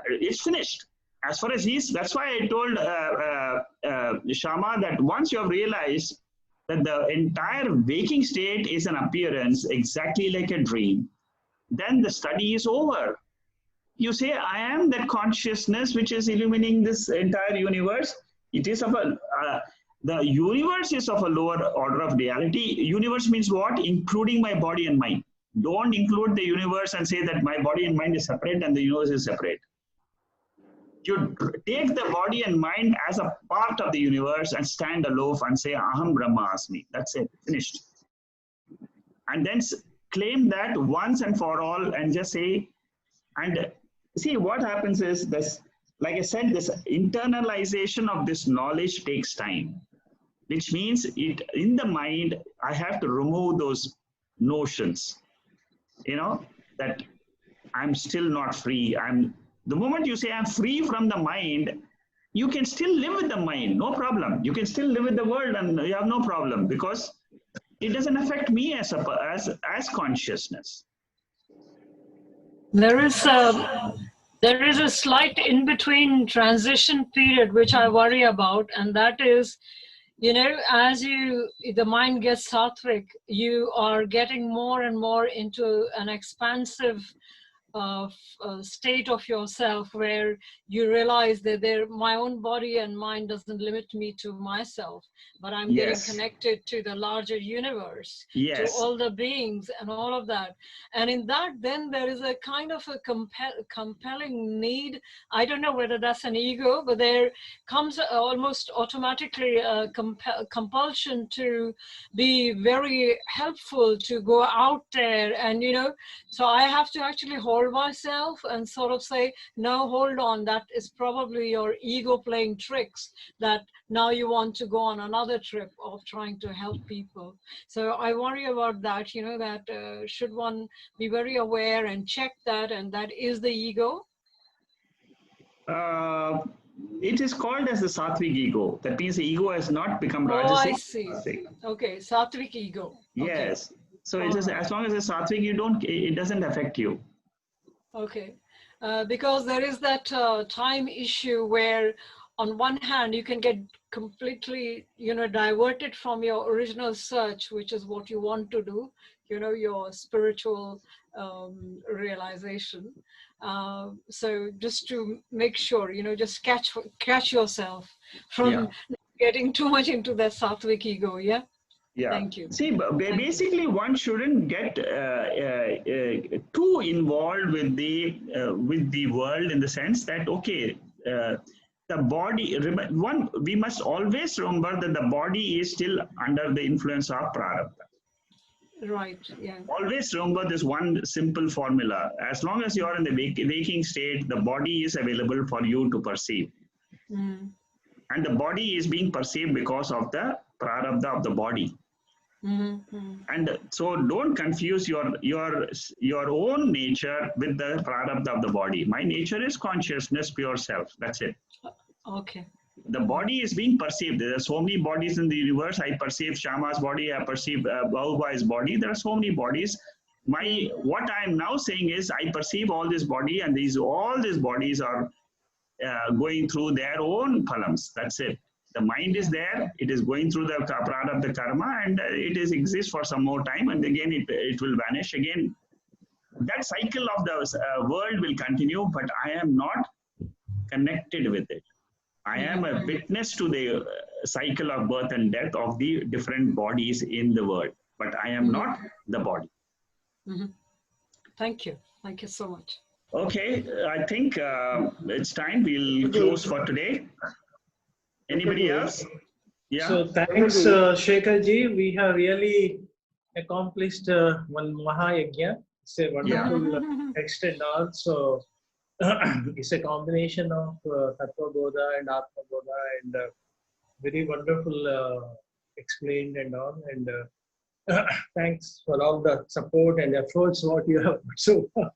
Speaker 1: It's finished. As far as that's why I told Shama that once you have realized that the entire waking state is an appearance exactly like a dream, then the study is over. You say, I am that consciousness which is illumining this entire universe. It is of the universe is of a lower order of reality. Universe means what? Including my body and mind. Don't include the universe and say that my body and mind is separate and the universe is separate. You take the body and mind as a part of the universe and stand aloof and say, Aham Brahmasmi. That's it, finished. And then claim that once and for all and just say, and see what happens is this, like I said, this internalization of this knowledge takes time, which means in the mind, I have to remove those notions, that I'm still not free. The moment you say I'm free from the mind, you can still live with the mind, no problem. You can still live with the world and you have no problem because it doesn't affect me as consciousness.
Speaker 3: There is a slight in-between transition period which I worry about, and that is, You know, as the mind gets sattvic, you are getting more and more into an expansive state of yourself, where you realize that my own body and mind doesn't limit me to myself, but I'm getting connected to the larger universe, to all the beings and all of that. And in that, then there is a kind of a compelling need. I don't know whether that's an ego, but there comes almost automatically a compulsion to be very helpful, to go out there. And, you know, so I have to actually hold myself and sort of say, no, hold on, that is probably your ego playing tricks, that now you want to go on another trip of trying to help people. So I worry about that, you know, that should one be very aware and check that, and that is the ego?
Speaker 1: It is called as the sattvic ego. That means the ego has not become rajasic.
Speaker 3: Oh, I see. Okay, sattvic ego.
Speaker 1: Yes.
Speaker 3: Okay.
Speaker 1: So it is, as long as it's sattvic, it doesn't affect you.
Speaker 3: Okay, because there is that time issue where on one hand you can get completely, you know, diverted from your original search, which is what you want to do, you know, your spiritual realization. So just to make sure, you know, just catch yourself from getting too much into that sattvic ego. Yeah.
Speaker 1: Yeah.
Speaker 3: Thank you.
Speaker 1: See, basically, one shouldn't get too involved with the world, in the sense that, okay, the body. We must always remember that the body is still under the influence of prarabdha.
Speaker 3: Right. Yeah.
Speaker 1: Always remember this one simple formula: as long as you are in the waking state, the body is available for you to perceive. And the body is being perceived because of the prarabdha of the body. And so don't confuse your own nature with the prarabdha of the body. My nature is consciousness, pure self. That's it.
Speaker 3: Okay.
Speaker 1: The body is being perceived. There are so many bodies in the universe. I perceive Shama's body. I perceive Bahuba's body. There are so many bodies. What I am now saying is, I perceive all this body, and all these bodies are going through their own phalams. That's it. The mind is there, it is going through the prarabdha karma, and it exists for some more time, and again it will vanish again. That cycle of the world will continue, but I am not connected with it. I am a witness to the cycle of birth and death of the different bodies in the world, but I am not the body.
Speaker 3: Thank you. Thank you so much.
Speaker 1: Okay, I think it's time. We'll close for today. Anybody else? Yeah.
Speaker 7: So thanks, Shekhar ji. We have really accomplished one Mahayagya. It's a wonderful text, and also it's a combination of Tattva Bodha and Atma Bodha, and very wonderful explained and all. And thanks for all the support and efforts what you have put so far.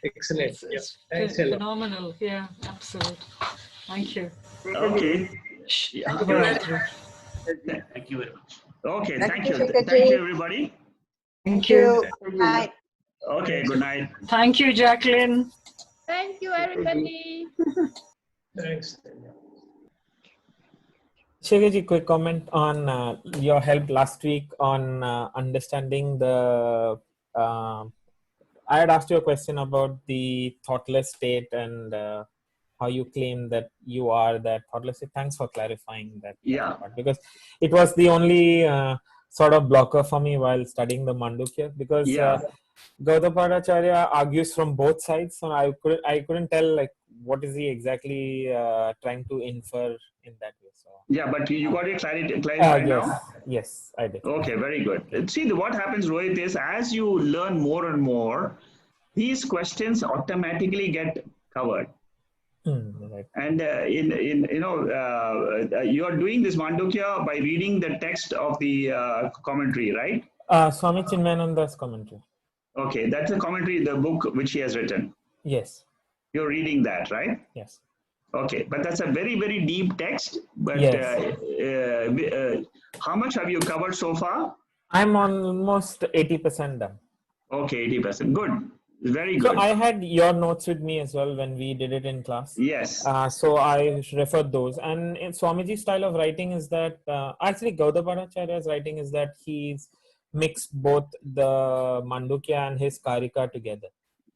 Speaker 7: Excellent.
Speaker 3: It's
Speaker 7: thanks
Speaker 3: phenomenal. Yeah, absolutely. Thank you.
Speaker 1: Okay.
Speaker 3: Thank you very much.
Speaker 5: Thank you very much.
Speaker 1: Okay, thank you. Thank you, everybody.
Speaker 3: Thank you.
Speaker 8: Good night.
Speaker 1: Okay, good night.
Speaker 3: Thank you, Jacqueline.
Speaker 4: Thank you, everybody.
Speaker 7: Thanks.
Speaker 6: Shekharji, quick comment on your help last week on understanding the. I had asked you a question about the thoughtless state and how you claim that you are that thoughtless state. Thanks for clarifying that. Part, because it was the only sort of blocker for me while studying the Mandukya, because Gautapadacharya argues from both sides, so I couldn't tell like what is he exactly trying to infer in that way. So
Speaker 1: yeah, but you got it clarified now?
Speaker 6: Yes, I did.
Speaker 1: Okay, very good. See, what happens, Rohit, is as you learn more and more, these questions automatically get covered.
Speaker 6: Right.
Speaker 1: And you are doing this Mandukya by reading the text of the commentary, right?
Speaker 6: Swami Chinmayananda's commentary.
Speaker 1: Okay, that's a commentary, the book which he has written.
Speaker 6: Yes.
Speaker 1: You're reading that, right?
Speaker 6: Yes.
Speaker 1: Okay, but that's a very, very deep text. But how much have you covered so far?
Speaker 6: I'm almost 80% done.
Speaker 1: Okay, 80%. Good. Very good.
Speaker 6: So I had your notes with me as well when we did it in class.
Speaker 1: Yes.
Speaker 6: So I referred those. And in Swamiji's style of writing is that, actually Gaudapadacharya's writing is that he's mixed both the Mandukya and his Karika together.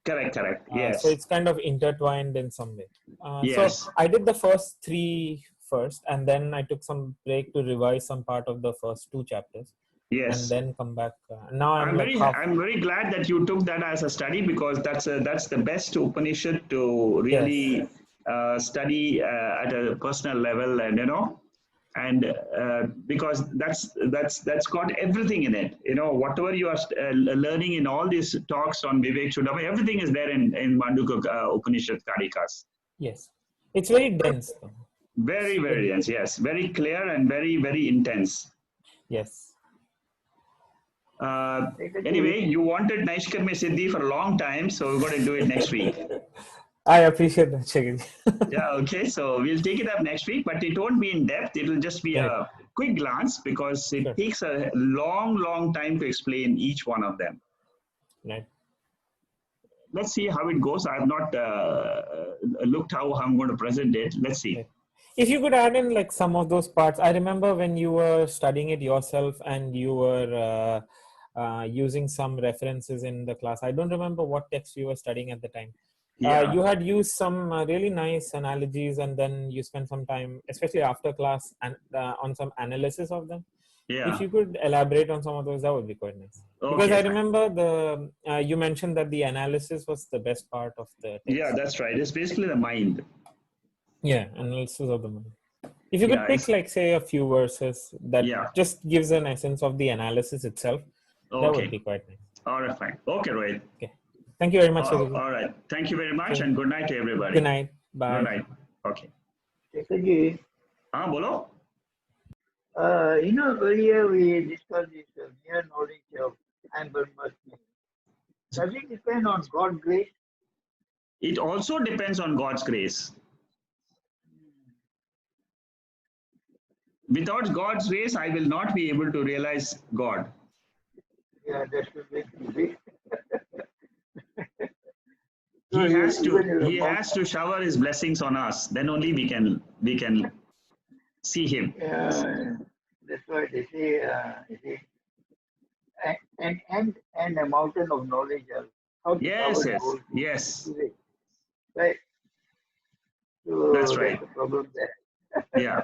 Speaker 1: Correct. Yes.
Speaker 6: So it's kind of intertwined in some way.
Speaker 1: Yes.
Speaker 6: So I did the first 3 first, and then I took some break to revise some part of the first 2 chapters.
Speaker 1: Yes.
Speaker 6: And then come back. Now I'm
Speaker 1: very glad that you took that as a study, because that's the best Upanishad to really study at a personal level, and and because that's got everything in it. Whatever you are learning in all these talks on Vivekchudamani, everything is there in Mandukya Upanishad Karikas.
Speaker 6: Yes, it's very dense though.
Speaker 1: Very dense. Yes, very clear and very intense.
Speaker 6: Yes.
Speaker 1: Anyway, you wanted Naishkarmya Siddhi for a long time, so we're going to do it next week.
Speaker 6: I appreciate that, Shekharji.
Speaker 1: Yeah, okay. So we'll take it up next week, but it won't be in depth. It will just be a quick glance, because it takes a long time to explain each one of them.
Speaker 6: Right.
Speaker 1: Let's see how it goes. I have not looked how I'm going to present it. Let's see.
Speaker 6: Right. If you could add in like some of those parts. I remember when you were studying it yourself and you were using some references in the class. I don't remember what text you were studying at the time. You had used some really nice analogies, and then you spent some time, especially after class, and on some analysis of them.
Speaker 1: Yeah.
Speaker 6: If you could elaborate on some of those, that would be quite nice.
Speaker 1: Okay,
Speaker 6: because I remember you mentioned that the analysis was the best part of the text.
Speaker 1: Yeah, that's right. It's basically the mind.
Speaker 6: Yeah, analysis of the mind. If you could pick, like, say, a few verses that just gives an essence of the analysis itself, that would be quite nice.
Speaker 1: All right, fine. Okay, Rohit.
Speaker 6: Okay. Thank you very much.
Speaker 1: All right. Thank you very much, and good night to everybody.
Speaker 6: Good night. Bye.
Speaker 1: Good night. Okay.
Speaker 2: Shekharji,
Speaker 1: bolo.
Speaker 2: Earlier we discussed this mere knowledge of I am Brahmasmi. Does it depend on God's grace?
Speaker 1: It also depends on God's grace. Without God's grace, I will not be able to realize God.
Speaker 2: Yeah, that should be easy.
Speaker 1: He has to shower his blessings on us. Then only we can see him.
Speaker 2: That's why they say, and a mountain of knowledge.
Speaker 1: Yes.
Speaker 2: Right. So
Speaker 1: that's right.
Speaker 2: That's the problem there.
Speaker 1: Yeah.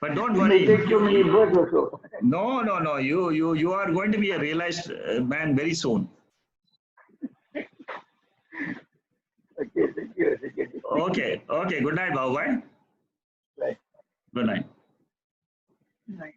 Speaker 1: But don't worry.
Speaker 2: Take too many birds also.
Speaker 1: No. You are going to be a realized man very soon.
Speaker 2: Okay, thank you.
Speaker 1: Okay. Good night, Babu.
Speaker 2: Right.
Speaker 1: Good night.
Speaker 2: Good night.